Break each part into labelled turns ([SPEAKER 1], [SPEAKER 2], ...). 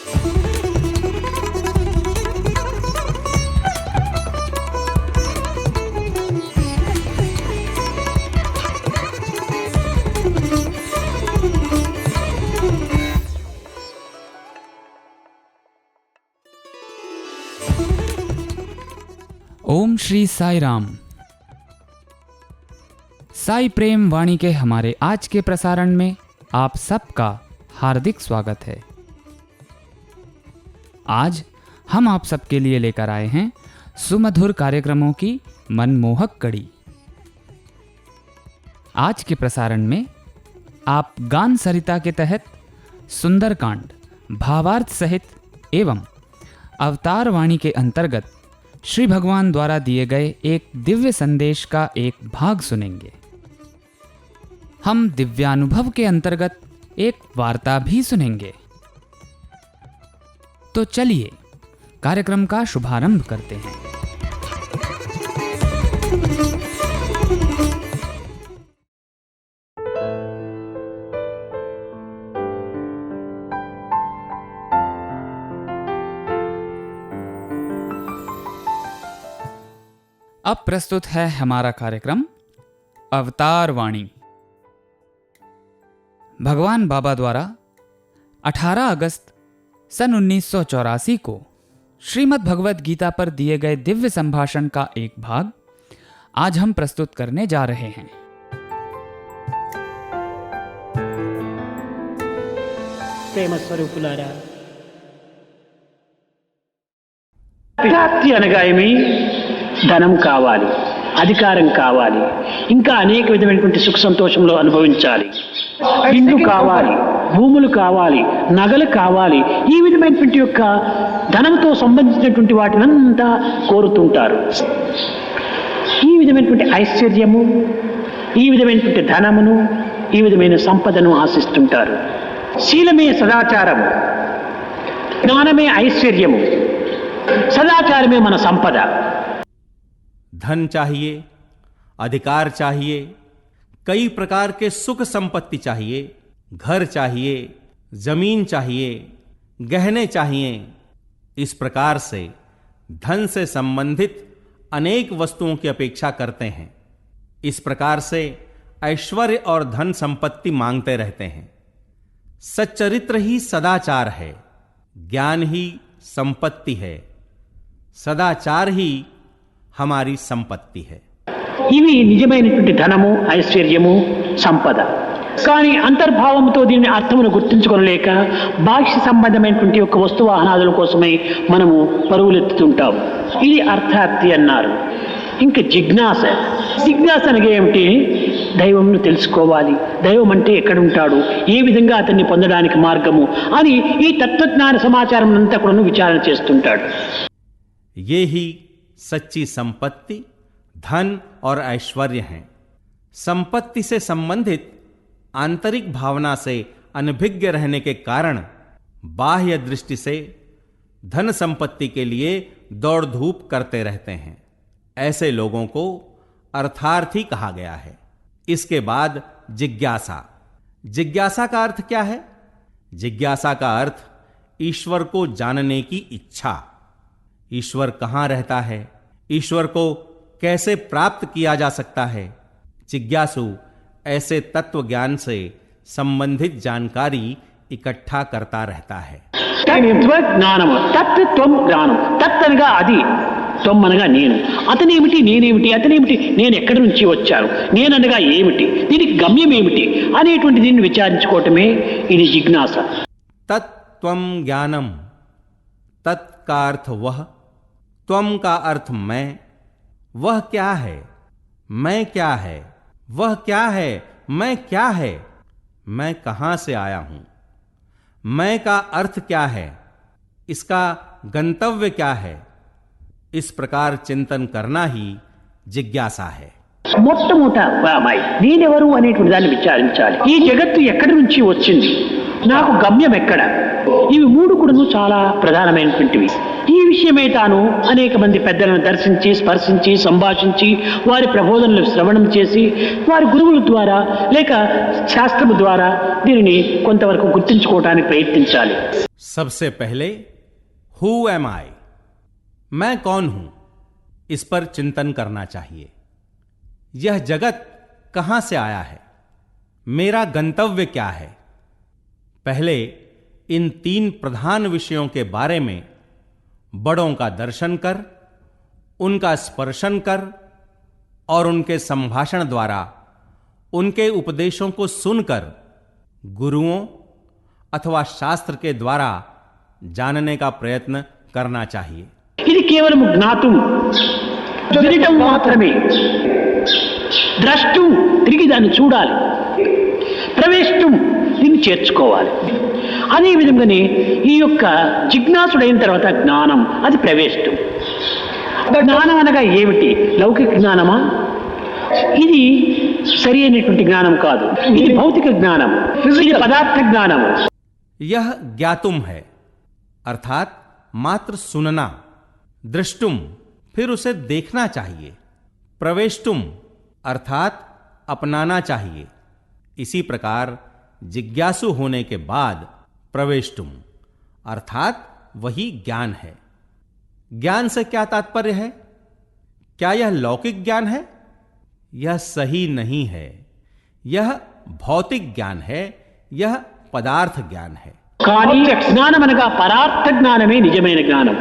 [SPEAKER 1] ओम श्री साई राम। साई प्रेम वाणी के हमारे आज के प्रसारण में आप सबका हार्दिक स्वागत है। आज हम आप सबके लिए लेकर आए हैं सुमधुर कार्यक्रमों की मनमोहक कड़ी। आज के प्रसारण में आप गान सरिता के तहत सुंदरकांड भावार्थ सहित एवं अवतार वाणी के अंतर्गत श्री भगवान द्वारा दिए गए एक दिव्य संदेश का एक भाग सुनेंगे। हम दिव्यानुभव के अंतर्गत एक वार्ता भी सुनेंगे। तो चलिए कार्यक्रम का शुभारंभ करते हैं। अब प्रस्तुत है हमारा कार्यक्रम अवतार वाणी। भगवान बाबा द्वारा 18 अगस्त सन 1984 को श्रीमद् भगवद गीता पर दिए गए दिव्य संभाषण का एक भाग आज हम प्रस्तुत करने जा रहे हैं।
[SPEAKER 2] प्रेम स्वरूपुलारा, విరాక్తి అనగా ఏమి? ధనం కావాలి, అధికారం కావాలి, ఇంకా అనేక విధమైనటువంటి సుఖ సంతోషంలో అనుభవించాలి, ఇల్లు కావాలి, భూములు కావాలి, నగలు కావాలి, ఈ విధమైనటువంటి యొక్క ధనంతో సంబంధించినటువంటి వాటినంతా కోరుతుంటారు. ఈ విధమైనటువంటి ఐశ్వర్యము, ఈ విధమైనటువంటి ధనమును, ఈ విధమైన సంపదను ఆశిస్తుంటారు. శీలమే సదాచారము, జ్ఞానమే ఐశ్వర్యము, सदाचार में मन संपदा।
[SPEAKER 3] धन चाहिए, अधिकार चाहिए, कई प्रकार के सुख संपत्ति चाहिए, घर चाहिए, जमीन चाहिए, गहने चाहिए। इस प्रकार से धन से संबंधित अनेक वस्तुओं की अपेक्षा करते हैं। इस प्रकार से ऐश्वर्य और धन संपत्ति मांगते रहते हैं। सच्चरित्र ही सदाचार है, ज्ञान ही संपत्ति है, सदाचार ही हमारी संपत्ति है।
[SPEAKER 2] ఇవి నిజమైనటువంటి ధనము, ఐశ్వర్యము, సంపద. కానీ అంతర్భావంతో దీని అర్థమును గుర్తించుకోలేక బాహ్య సంబంధమైనటువంటి ఒక వస్తువాహనాదుల కోసమే మనము పరుగులెత్తుతుంటాం. ఇది అర్థార్థి అన్నారు. ఇంకా జిజ్ఞాస. జిజ్ఞాస అనగా ఏమిటి? దైవంను తెలుసుకోవాలి, దైవం అంటే ఎక్కడుంటాడు, ఏ విధంగా అతన్ని పొందడానికి మార్గము అని ఈ తత్వజ్ఞాన సమాచారం అంతా కూడా విచారణ చేస్తుంటాడు.
[SPEAKER 3] ये ही सच्ची संपत्ति, धन और ऐश्वर्य हैं। संपत्ति से संबंधित आंतरिक भावना से अनभिज्ञ रहने के कारण बाह्य दृष्टि से धन संपत्ति के लिए दौड़ धूप करते रहते हैं। ऐसे लोगों को अर्थार्थी कहा गया है। इसके बाद जिज्ञासा। जिज्ञासा का अर्थ क्या है? जिज्ञासा का अर्थ ईश्वर को जानने की इच्छा। ईश्वर कहां रहता है, ईश्वर को कैसे प्राप्त किया जा सकता है। जिज्ञासु ऐसे तत्व ज्ञान से संबंधित जानकारी इकट्ठा करता रहता है।
[SPEAKER 2] तत्व ज्ञानम, तत्त्वम ज्ञानम. తత్తనగా అది, తొమ్మనగా నేను, అతనేమిటి, నేనేమిటి, అతనేమిటి, నేను ఎక్కడి నుంచి వచ్చాను, నేననగా ఏమిటి, దీనికి గమ్యం ఏమిటి అనేటువంటి దీన్ని విచారించుకోవటమే ఇది జిజ్ఞాస.
[SPEAKER 3] तत्त्वम ज्ञानम, तत् का अर्थ वह, त्वम का अर्थ मैं। वह क्या है, मैं क्या है, वह क्या है, मैं क्या है, मैं कहां से आया हूं, मैं का अर्थ क्या है, इसका गंतव्य क्या है। इस प्रकार चिंतन करना ही जिज्ञासा है।
[SPEAKER 2] మొట్టమొదట నేనెవరు అనేటువంటి దాన్ని విచారించాలి. ఈ జగత్తు ఎక్కడి నుంచి వచ్చింది, నాకు గమ్యం ఎక్కడ, ఇవి మూడు కూడాను చాలా ప్రధానమైనటువంటివి. ఈ విషయమే తాను అనేక మంది పెద్దలను దర్శించి స్పర్శించి సంభాషించి వారి ప్రబోధనలు శ్రవణం చేసి వారి గురువుల ద్వారా లేక శాస్త్రము ద్వారా దీనిని కొంతవరకు గుర్తించుకోవడానికి ప్రయత్నించాలి.
[SPEAKER 3] सबसे पहले हु एम आई, मैं कौन हूं, इस पर चिंतन करना चाहिए. यह जगत कहां से आया है, मेरा गंतव्य क्या है. पहले इन 3 प्रधान विषयों के बारे में बड़ों का दर्शन कर, उनका स्पर्शन कर और उनके संभाषण द्वारा उनके उपदेशों को सुनकर गुरुओं अथवा शास्त्र के द्वारा जानने का प्रयत्न करना चाहिए.
[SPEAKER 2] ఇది కేవలం జ్ఞాతం వినటం మాత్రమే. ద్రష్టం తిరిగి దాన్ని చూడాలి, ప్రవేశం దీన్ని చేర్చుకోవాలి. అదే విధంగానే ఈ యొక్క జిజ్ఞాసుడైన తర్వాత జ్ఞానం, అది ప్రవేశం. జ్ఞానం అనగా ఏమిటి? లౌకిక జ్ఞానమా? ఇది సరి అయినటువంటి జ్ఞానం కాదు. ఇది భౌతిక జ్ఞానం, ఇది పదార్థ జ్ఞానం.
[SPEAKER 3] यह ज्ञातुम है अर्थात मात्र सुनना. दृष्टुम फिर उसे देखना चाहिए. प्रवेष्टुम अर्थात अपनाना चाहिए. इसी प्रकार जिज्ञासु होने के बाद प्रवेष्टुम अर्थात वही ज्ञान है. ज्ञान से क्या तात्पर्य है? क्या यह लौकिक ज्ञान है? यह सही नहीं है. यह भौतिक ज्ञान है, यह పదార్థ జ్ఞానం है.
[SPEAKER 2] కానీ జ్ఞానం అనగా పరార్థ జ్ఞానమే నిజమైన జ్ఞానం.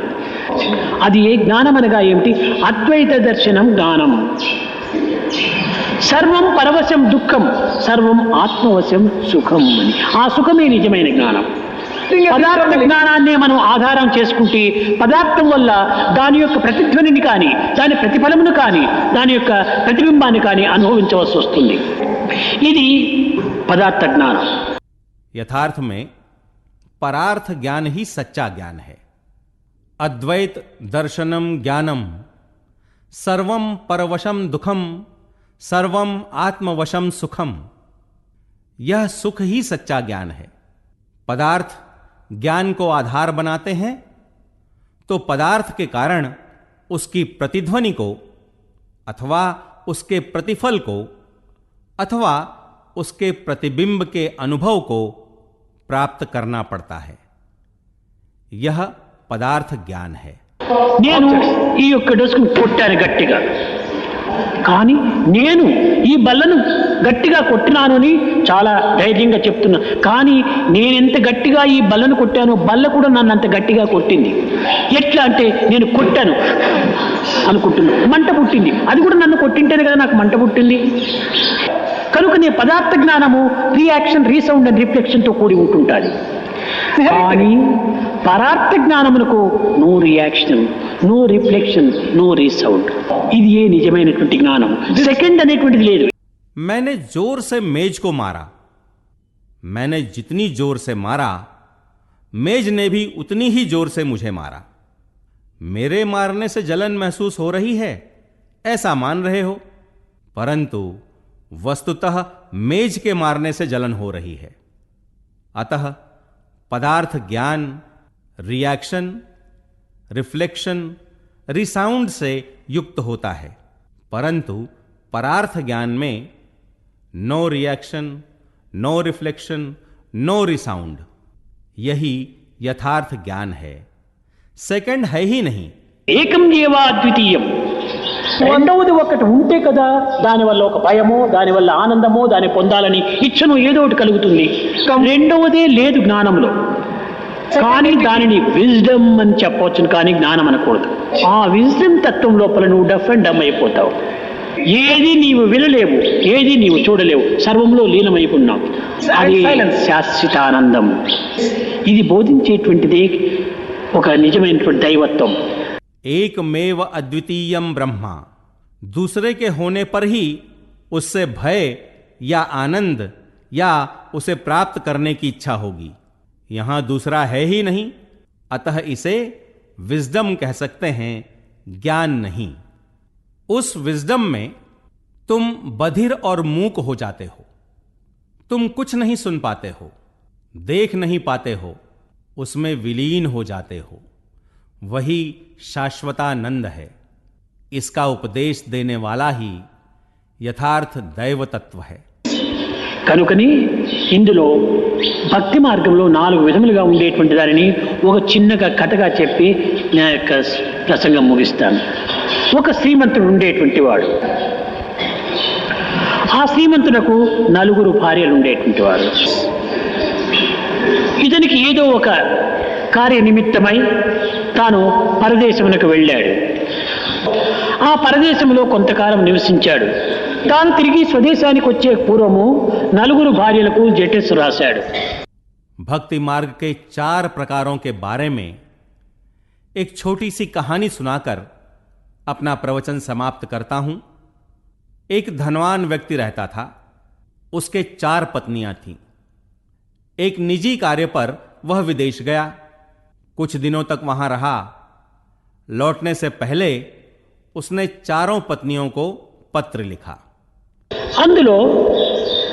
[SPEAKER 2] అది ఏ జ్ఞానం అనగా ఏమిటి? అద్వైత దర్శనం జ్ఞానం. సర్వం పరవశం దుఃఖం, సర్వం ఆత్మవశం సుఖం అని. ఆ సుఖమే నిజమైన జ్ఞానం. పదార్థ జ్ఞానాన్నే మనం ఆధారం చేసుకుంటే పదార్థం వల్ల దాని యొక్క ప్రతిధ్వనిని కానీ దాని ప్రతిఫలమును కానీ దాని యొక్క ప్రతిబింబాన్ని కానీ అనుభవించవలసి వస్తుంది. ఇది పదార్థ జ్ఞానం.
[SPEAKER 3] यथार्थ में परार्थ ज्ञान ही सच्चा ज्ञान है. अद्वैत दर्शनम ज्ञानम सर्वम परवशम दुखम सर्वम आत्मवशम सुखम. यह सुख ही सच्चा ज्ञान है. पदार्थ ज्ञान को आधार बनाते हैं तो पदार्थ के कारण उसकी प्रतिध्वनि को अथवा उसके प्रतिफल को अथवा उसके प्रतिबिंब के अनुभव को प्राप्त करना पड़ता है. यह पदार्थ ज्ञान है.
[SPEAKER 2] నేను ఈ యొక్క డస్కును కొట్టాను గట్టిగా, కానీ నేను ఈ బల్లను గట్టిగా కొట్టినాను అని చాలా ధైర్యంగా చెప్తున్నా. కానీ నేనెంత గట్టిగా ఈ బల్లను కొట్టానో బల్ల కూడా నన్ను అంత గట్టిగా కొట్టింది. ఎట్లా అంటే నేను కొట్టాను అనుకుంటున్నా, మంట పుట్టింది. అది కూడా నన్ను కొట్టింటేనే కదా నాకు మంట పుట్టింది. కనుకనే పదార్థ జ్ఞానము రియాక్షన్, రీసౌండ్ అండ్ రిఫ్లెక్షన్ తో కూడి ఉంటుంటుంది. కానీ పరార్థ జ్ఞానమునకు no reaction, no reflection, no resound. ఇది ఏ నిజమైనటువంటి జ్ఞానం. సెకండ్ అనేటువంటిది లేదు.
[SPEAKER 3] मैंने जोर से मेज को मारा. मैंने जितनी जोर से मारा मेज ने भी उतनी ही जोर से मुझे मारा. मेरे मारने से जलन महसूस हो रही है ऐसा मान रहे हो, परंतु वस्तुतः मेज के मारने से जलन हो रही है. अतः पदार्थ ज्ञान रिएक्शन, रिफ्लेक्शन, रिसाउंड से युक्त होता है, परंतु परार्थ ज्ञान में no reaction, no reflection, no resound. यही यथार्थ ज्ञान है. सेकंड है ही नहीं.
[SPEAKER 2] ఏకం ఏవా అద్వితీయం. రెండవది ఒకటి ఉంటే కదా దానివల్ల ఒక భయమో, దానివల్ల ఆనందమో, దాన్ని పొందాలని ఇచ్చను ఏదో ఒకటి కలుగుతుంది. రెండవదే లేదు జ్ఞానంలో. కానీ దానిని విజ్డమ్ అని చెప్పవచ్చును, కానీ జ్ఞానం అనకూడదు. ఆ విజ్డమ్ తత్వం లోపల నువ్వు డఫ్ అండ్ డమ్ అయిపోతావు. ఏది నీవు వినలేవు, ఏది నీవు చూడలేవు, సర్వంలో లీనమైపోన్నావు. అది శాశ్వతానందం. ఇది బోధించేటువంటిది ఒక నిజమైనటువంటి దైవత్వం.
[SPEAKER 3] एकमेव अद्वितीयम ब्रह्मा. दूसरे के होने पर ही उससे भय या आनंद या उसे प्राप्त करने की इच्छा होगी. यहां दूसरा है ही नहीं, अतः इसे विजडम कह सकते हैं, ज्ञान नहीं. उस विजडम में तुम बधिर और मूक हो जाते हो. तुम कुछ नहीं सुन पाते हो, देख नहीं पाते हो, उसमें विलीन हो जाते हो, वही शाश्वतानंद है। इसका उपदेश देने वाला ही यथार्थ दैव तत्व है।
[SPEAKER 2] కనుకని ఇందులో భక్తి మార్గంలో 4 విధములుగా ఉండేటువంటి దానిని ఒక చిన్నగా కథగా చెప్పి నా యొక్క ప్రసంగం ముగిస్తాను. ఒక శ్రీమంతుడు ఉండేటువంటి వాడు. ఆ శ్రీమంతునకు 4 భార్యలు ఉండేటువంటి వారు. ఇతనికి ఏదో ఒక కార్య నిమిత్తమై తాను పరదేశమునకు వెళ్ళాడు. ఆ పరదేశంలో కొంతకాలం నివసించాడు. తాను తిరిగి స్వదేశానికి వచ్చే పూర్వము 4 భార్యలకు జటస్ రాశాడు.
[SPEAKER 3] भक्ति मार्ग के 4 प्रकारों के बारे में एक छोटी सी कहानी सुनाकर अपना प्रवचन समाप्त करता हूं। एक धनवान व्यक्ति रहता था। उसके 4 पत्नियां थीं। एक निजी कार्य पर वह विदेश गया। कुछ दिनों तक वहां रहा। लौटने से पहले उसने 4 पत्नियों को पत्र लिखा।
[SPEAKER 2] అందులో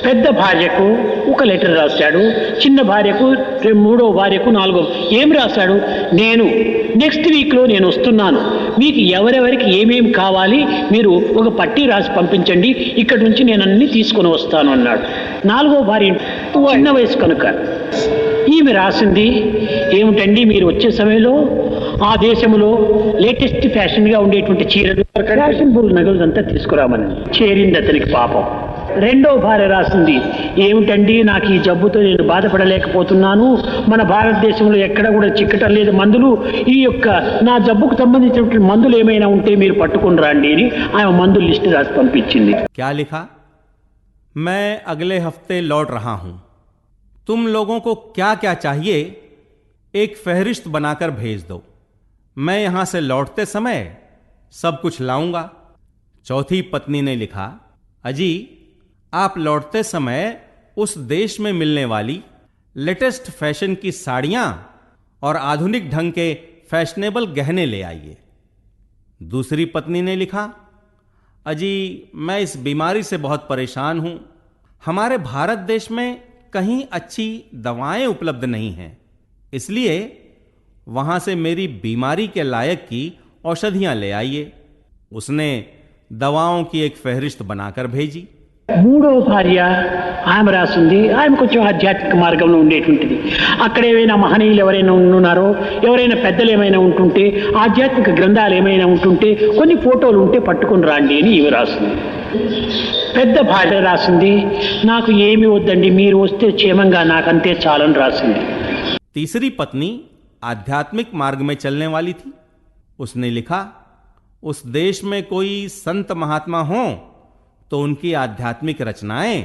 [SPEAKER 2] పెద్ద భార్యకు ఒక లెటర్ రాశాడు, చిన్న భార్యకు, మూడో భార్యకు, నాలుగో. ఏం రాశాడు? నేను నెక్స్ట్ వీక్లో నేను వస్తున్నాను, మీకు ఎవరెవరికి ఏమేమి కావాలి మీరు ఒక పట్టీ రాసి పంపించండి, ఇక్కడి నుంచి నేను అన్ని తీసుకొని వస్తాను అన్నాడు. 4వ భార్య చిన్న వయసు కనుక ఈమె రాసింది ఏమిటండి, మీరు వచ్చే సమయంలో ఆ దేశంలో లేటెస్ట్ ఫ్యాషన్గా ఉండేటువంటి చీరలు, ఫ్యాషనబుల్ నగలు అంతా తీసుకురామని. చేరింది అతనికి పాపం. 2వ భార్య రాసింది ఏమిటండి, నాకు ఈ జబ్బుతో నేను బాధపడలేకపోతున్నాను, మన భారతదేశంలో ఎక్కడ కూడా చిక్కటం లేదు మందులు, ఈ యొక్క నా జబ్బుకు సంబంధించినటువంటి మందులు ఏమైనా ఉంటే మీరు పట్టుకుని రండి అని ఆమె మందుల లిస్ట్ రాసి పంపించింది.
[SPEAKER 3] क्या लिखा? मैं अगले हफ्ते लौट रहा हूं, तुम लोगों को क्या क्या चाहिए एक फहरिस्त बनाकर भेज दो, मैं यहां से लौटते समय सब कुछ लाऊंगा। चौथी पत्नी ने लिखा, अजी आप लौटते समय उस देश में मिलने वाली लेटेस्ट फैशन की साड़ियां और आधुनिक ढंग के फैशनेबल गहने ले आइए। दूसरी पत्नी ने लिखा, अजी मैं इस बीमारी से बहुत परेशान हूं, हमारे भारत देश में कहीं अच्छी दवाएं उपलब्ध नहीं हैं, इसलिए वहां से मेरी बीमारी के लायक की औषधियां ले आइए। उसने दवाओं की एक फहरिस्त बनाकर भेजी।
[SPEAKER 2] 3వ భార్య ఆమె రాసింది, ఆమె కొంచెం ఆధ్యాత్మిక మార్గంలో ఉండేటువంటిది. అక్కడ ఏమైనా మహనీయులు ఎవరైనా ఉన్నారో, ఎవరైనా పెద్దలు ఏమైనా ఉంటుంటే, ఆధ్యాత్మిక గ్రంథాలు ఏమైనా ఉంటుంటే, కొన్ని ఫోటోలు ఉంటే పట్టుకుని రాండి అని ఈమె రాసింది. పెద్ద భార్య రాసింది, నాకు ఏమి వద్దండి, మీరు వస్తే క్షేమంగా నాకంతే చాలని రాసింది.
[SPEAKER 3] तीसरी पत्नी आध्यात्मिक मार्ग में चलने वाली थी। उसने लिखा, उस देश में कोई संत महात्मा हो तो उनकी आध्यात्मिक रचनाएं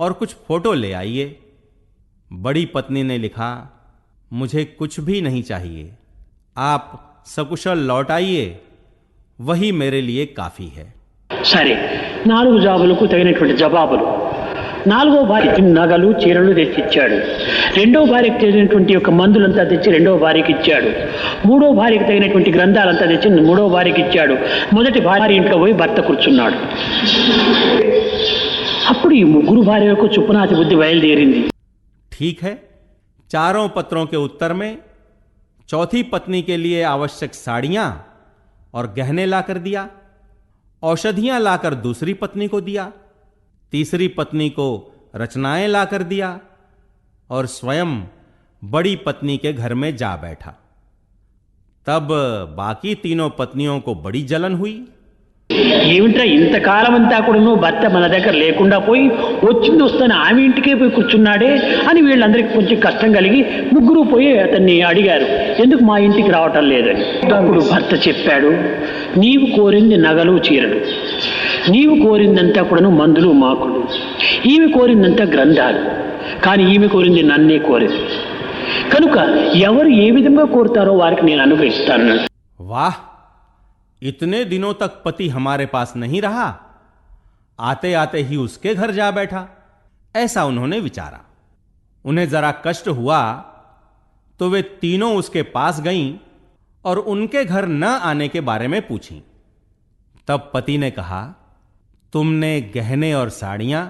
[SPEAKER 3] और कुछ फोटो ले आइए। बड़ी पत्नी ने लिखा, मुझे कुछ भी नहीं चाहिए, आप सकुशल लौट आइए, वही मेरे लिए काफी है।
[SPEAKER 2] సరే, 4 జాబులకు తగినటువంటి జవాబులు. 4వ భార్య నగలు చీరలు తెచ్చిచ్చాడు. 2వ భార్యకు తగినటువంటి యొక్క మందులంతా తెచ్చి 2వ భార్యకి ఇచ్చాడు. 3వ భార్యకు తగినటువంటి గ్రంథాలంతా తెచ్చి 3వ భార్యకి ఇచ్చాడు. మొదటి భార్య ఇంట్లో పోయి భర్త కూర్చున్నాడు. అప్పుడు ఈ 3 భార్యలకు చుప్పనాతి బుద్ధి బయలుదేరింది.
[SPEAKER 3] ठीक है, 4 पत्रों के उत्तर में चौथी पत्नी के लिए आवश्यक साड़ियां और गहने लाकर दिया, औषधियां लाकर दूसरी पत्नी को दिया, तीसरी पत्नी को रचनाएं लाकर दिया और स्वयं बड़ी पत्नी के घर में जा बैठा। तब बाकी तीनों पत्नियों को बड़ी जलन हुई।
[SPEAKER 2] ఏమిట్రా ఇంతకాలం అంతా కూడా నువ్వు భర్త మన దగ్గర లేకుండా పోయి వచ్చింది వస్తాను ఆమె ఇంటికే పోయి కూర్చున్నాడే అని వీళ్ళందరికీ కొంచెం కష్టం కలిగి 3 పోయి అతన్ని అడిగారు, ఎందుకు మా ఇంటికి రావటం లేదని. అప్పుడు భర్త చెప్పాడు, నీవు కోరింది నగలు చీరలు, నీవు కోరిందంతా కూడా మందులు మాకులు, ఈమె కోరిందంతా గ్రంథాలు, కానీ ఈమె కోరింది నన్నే కోరింది, కనుక ఎవరు ఏ విధంగా కోరుతారో వారికి నేను అనుగ్రహిస్తాను.
[SPEAKER 3] वाह, इतने दिनों तक पति हमारे पास नहीं रहा, आते आते ही उसके घर जा बैठा, ऐसा उन्होंने विचारा। उन्हें जरा कष्ट हुआ तो वे तीनों उसके पास गईं और उनके घर न आने के बारे में पूछी। तब पति ने कहा, तुमने गहने और साड़ियां,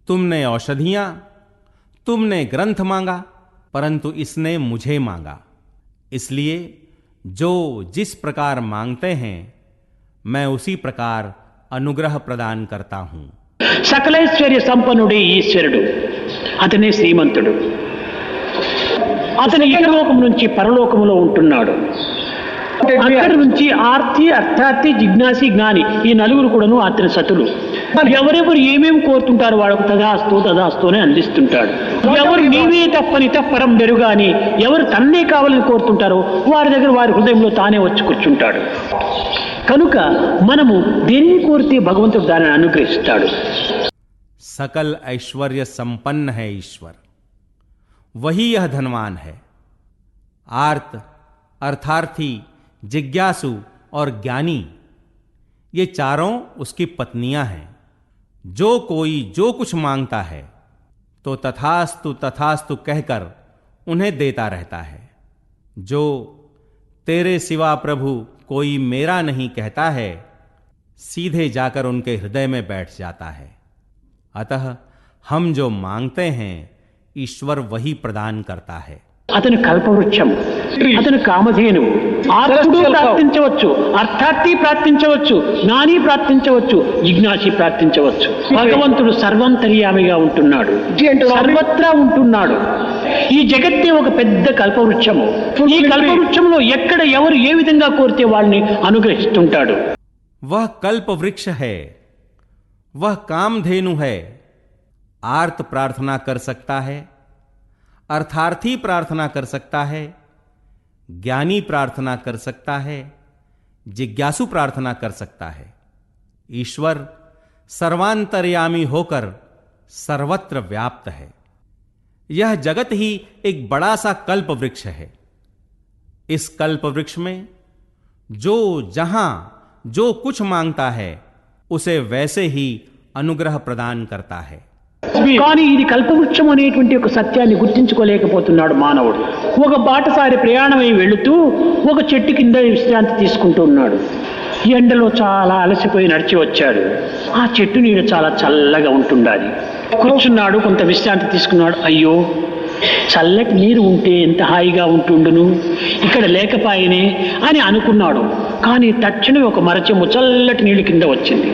[SPEAKER 3] तुमने औषधियां, तुमने ग्रंथ मांगा, परंतु इसने मुझे मांगा, इसलिए जो जिस प्रकार मांगते हैं मैं उसी प्रकार अनुग्रह प्रदान करता हूं।
[SPEAKER 2] సకలైశ్వర్య సంపన్నుడే ఈశ్వరుడు, అతనే శ్రీమంతుడు. అతను ఇహలోకం నుంచి పరలోకములో ఉంటున్నాడు. అక్కడి నుంచి ఆర్తి, అర్థార్థి, జిజ్ఞాసి, జ్ఞాని ఈ నలుగురు కూడాను అతని సతులు. ఎవరెవరు ఏమేమి కోరుతుంటారో వాళ్ళకు తదాస్తు తదాస్తు అని అందిస్తుంటాడు. ఎవరు నీవే తప్పని తప్పరం బెరుగా అని ఎవరు తన్నే కావాలని కోరుతుంటారో వారి దగ్గర వారి హృదయంలో తానే వచ్చి కూర్చుంటాడు. కనుక మనము దేన్ని కోరితే భగవంతుడు దానిని అనుగ్రహిస్తాడు.
[SPEAKER 3] सकल ऐश्वर्य संपन्न है ईश्वर, वही यह धनवान है। आर्त, अर्थार्थी, जिज्ञासु और ज्ञानी ये चारों उसकी पत्नियां हैं। जो कोई जो कुछ मांगता है तो तथास्तु तथास्तु कहकर उन्हें देता रहता है। जो तेरे सिवा प्रभु कोई मेरा नहीं कहता है, सीधे जाकर उनके हृदय में बैठ जाता है। अतः हम जो मांगते हैं ईश्वर वही प्रदान करता है।
[SPEAKER 2] అతను కల్పవృక్షం, అతను కామధేనువు. ఆర్తుడు ప్రార్థించవచ్చు, అర్థార్థి ప్రార్థించవచ్చు, జ్ఞాని ప్రార్థించవచ్చు, జిజ్ఞాసి ప్రార్థించవచ్చు. భగవంతుడు సర్వంతర్యామిగా ఉంటున్నాడు, సర్వత్రా ఉంటున్నాడు. ఈ జగత్తే ఒక పెద్ద కల్పవృక్షము. ఈ కల్పవృక్షంలో ఎక్కడ ఎవరు ఏ విధంగా కోరితే వాళ్ళని అనుగ్రహిస్తుంటాడు.
[SPEAKER 3] वह कल्प वृक्ष है, वह कामधेनु है। आर्त प्रार्थना कर सकता है, अर्थार्थी प्रार्थना कर सकता है, ज्ञानी प्रार्थना कर सकता है, जिज्ञासु प्रार्थना कर सकता है। ईश्वर सर्वांतर्यामी होकर सर्वत्र व्याप्त है। यह जगत ही एक बड़ा सा कल्प वृक्ष है। इस कल्प वृक्ष में जो जहां जो कुछ मांगता है उसे वैसे ही अनुग्रह प्रदान करता है।
[SPEAKER 2] కానీ ఇది కల్పవృక్షం అనేటువంటి ఒక సత్యాన్ని గుర్తించుకోలేకపోతున్నాడు మానవుడు. ఒక బాటసారి ప్రయాణమై వెళుతూ ఒక చెట్టు కింద విశ్రాంతి తీసుకుంటూ ఉన్నాడు. ఎండలో చాలా అలసిపోయి నడిచి వచ్చాడు. ఆ చెట్టు నీడ చాలా చల్లగా ఉంటుండాలి. కూర్చున్నాడు, కొంత విశ్రాంతి తీసుకున్నాడు. అయ్యో, చల్లటి నీరు ఉంటే ఎంత హాయిగా ఉంటుండును, ఇక్కడ లేకపాయనే అని అనుకున్నాడు. కానీ తక్షణమే ఒక మరచెమ్ము చల్లటి నీళ్ళు కింద వచ్చింది.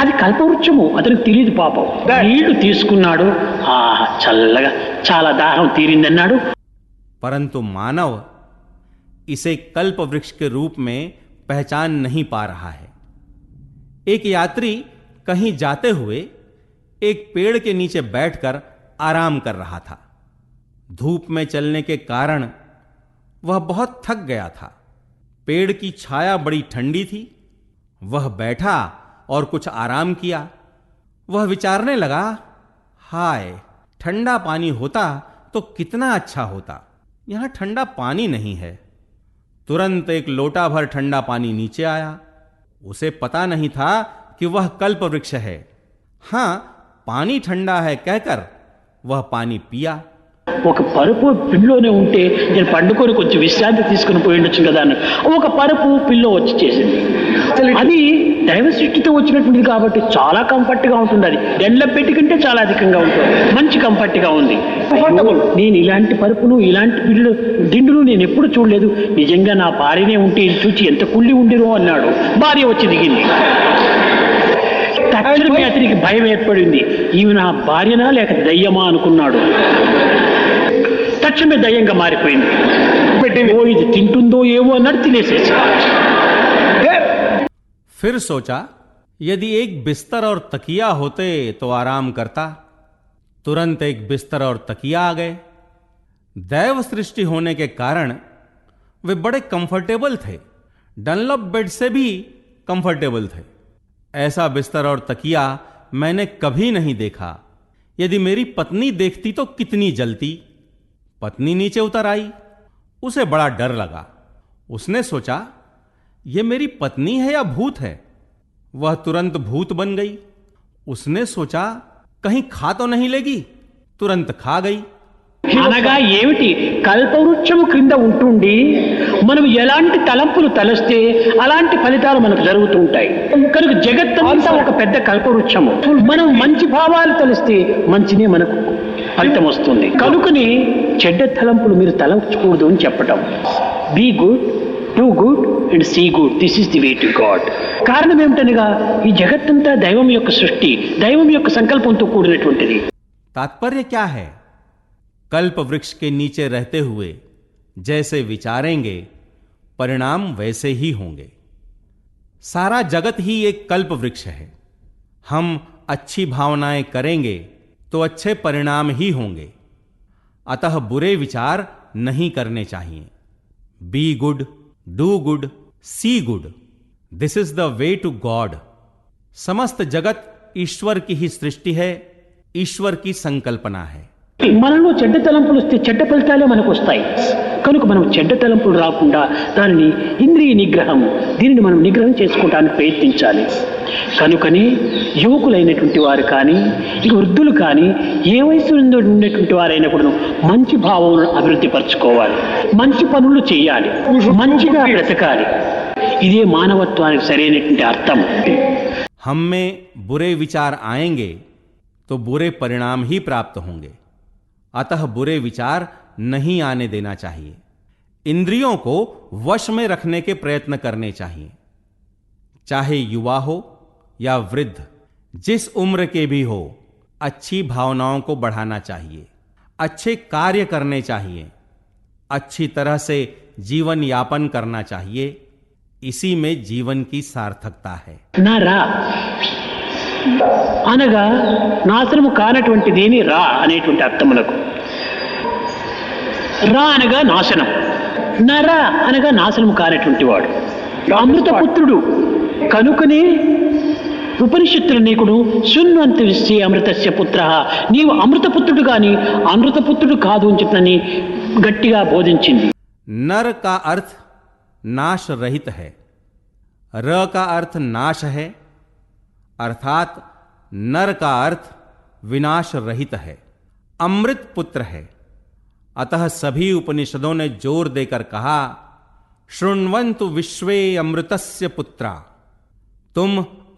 [SPEAKER 2] అది కల్పవృక్షము, అతనికి తెలియదు పాపం. నీళ్లు తీసుకున్నాడు, చల్లగా చాలా దాహం తీరిందన్నాడు.
[SPEAKER 3] परंतु मानव इसे कल्प वृक्ष के रूप में पहचान नहीं पा रहा है। एक यात्री कहीं जाते हुए एक पेड़ के नीचे बैठकर आराम कर रहा था। धूप में चलने के कारण वह बहुत थक गया था। पेड़ की छाया बड़ी ठंडी थी। वह बैठा और कुछ आराम किया। वह विचारने लगा, हाय, ठंडा पानी होता तो कितना अच्छा होता, यहां ठंडा पानी नहीं है। तुरंत एक लोटा भर ठंडा पानी नीचे आया। उसे पता नहीं था कि वह कल्प वृक्ष है। हां, पानी ठंडा है कहकर वह पानी पिया।
[SPEAKER 2] ఒక పరుపు పిల్లోనే ఉంటే నేను పండుకొని కొంచెం విశ్రాంతి తీసుకుని పోయి ఉండొచ్చు కదా అని ఒక పరుపు పిల్లో వచ్చి చేసింది. అది దైవ సృష్టితో వచ్చినటువంటిది కాబట్టి చాలా కంఫర్ట్గా ఉంటుంది. అది దండ్ల పెట్టి కంటే చాలా అధికంగా ఉంటుంది, మంచి కంఫర్ట్గా ఉంది. నేను ఇలాంటి పరుపును ఇలాంటి దిండును నేను ఎప్పుడు చూడలేదు. నిజంగా నా భార్యనే ఉంటే ఇది చూచి ఎంత కుళ్ళి ఉండిరో అన్నాడు. భార్య వచ్చి దిగింది. తక్షణమే అతనికి భయం ఏర్పడింది. ఈమె నా భార్యనా లేక దయ్యమా అనుకున్నాడు. తక్షణమే దయ్యంగా మారిపోయింది. ఇది తింటుందో ఏమో అన్నట్టు తినేసేసి.
[SPEAKER 3] फिर सोचा, यदि एक बिस्तर और तकिया होते तो आराम करता। तुरंत एक बिस्तर और तकिया आ गए। दैव सृष्टि होने के कारण वे बड़े कंफर्टेबल थे, डनलप बेड से भी कंफर्टेबल थे। ऐसा बिस्तर और तकिया मैंने कभी नहीं देखा। यदि मेरी पत्नी देखती तो कितनी जलती। पत्नी नीचे उतर आई। उसे बड़ा डर लगा। उसने सोचा, यह मेरी पत्नी है या भूत है। वह तुरंत भूत बन गई। उसने सोचा, कहीं खा तो नहीं लेगी। तुरंत खा गई।
[SPEAKER 2] అనగా ఏమిటి, కల్పవృక్షము క్రింద ఉంటుండి మనం ఎలాంటి తలంపులు తలస్తే అలాంటి ఫలితాలు మనకు జరుగుతూ ఉంటాయి. కనుక జగత్తంతా ఒక పెద్ద కల్పవృక్షము. మనం మంచి భావాలు తలిస్తే మంచినే మనకు ఫలితం వస్తుంది. కనుకని చెడ్డ తలంపులు మీరు తలంచకూడదు అని చెప్పటం. Be good, do good and see good, this is the way to God. కారణం ఏమిటనగా ఈ జగత్తంతా దైవం యొక్క సృష్టి, దైవం యొక్క సంకల్పంతో కూడినటువంటిది.
[SPEAKER 3] तात्पर्य क्या है? कल्प वृक्ष के नीचे रहते हुए जैसे विचारेंगे परिणाम वैसे ही होंगे. सारा जगत ही एक कल्प वृक्ष है. हम अच्छी भावनाएं करेंगे तो अच्छे परिणाम ही होंगे. अतः बुरे विचार नहीं करने चाहिए. Be good, do good, see good, this is the way to God. समस्त जगत ईश्वर की ही सृष्टि है, ईश्वर की संकल्पना है.
[SPEAKER 2] మనలో చెడ్డ తలంపులు వస్తే చెడ్డ ఫలితాలే మనకు వస్తాయి. కనుక మనం చెడ్డ తలంపులు రాకుండా దానిని ఇంద్రియ నిగ్రహం, దీనిని మనం నిగ్రహం చేసుకోవడానికి ప్రయత్నించాలి. కనుకని యువకులైనటువంటి వారు కానీ ఇక వృద్ధులు కానీ ఏ వయసు ఉండేటువంటి వారైనా కూడా మంచి భావములను అభివృద్ధి పరచుకోవాలి, మంచి పనులు చేయాలి, మంచిగా బ్రతకాలి. ఇదే మానవత్వానికి సరైనటువంటి అర్థం.
[SPEAKER 3] हम में बुरे विचार आएंगे तो बुरे परिणाम ही प्राप्त होंगे. अतः बुरे विचार नहीं आने देना चाहिए. इंद्रियों को वश में रखने के प्रयत्न करने चाहिए. चाहे युवा हो या वृद्ध, जिस उम्र के भी हो, अच्छी भावनाओं को बढ़ाना चाहिए, अच्छे कार्य करने चाहिए, अच्छी तरह से जीवन यापन करना चाहिए. इसी में जीवन की सार्थकता है.
[SPEAKER 2] నా రా అనగా నాశనము కానటువంటిది అని రా అనేటువంటి అర్థములకు. రా అనగా నాశనం, నర అనగా నాశనము కానటువంటి వాడు, అమృతపుత్రుడు. కనుకనే ఉపనిషత్తులు నీకుడు శృణ్వంత విశ్చే అమృతస్య పుత్ర, నీవు అమృతపుత్రుడు కానీ అమృతపుత్రుడు కాదు అని చెప్పని గట్టిగా బోధించింది.
[SPEAKER 3] नर का अर्थ नाश रहित है, र का अर्थ नाश है, अर्थात नर का अर्थ विनाश रहित है, अमृत पुत्र है. अतः सभी उपनिषदों ने जोर देकर कहा, शृण्वन्तु विश्वे अमृतस्य पुत्रा. तुम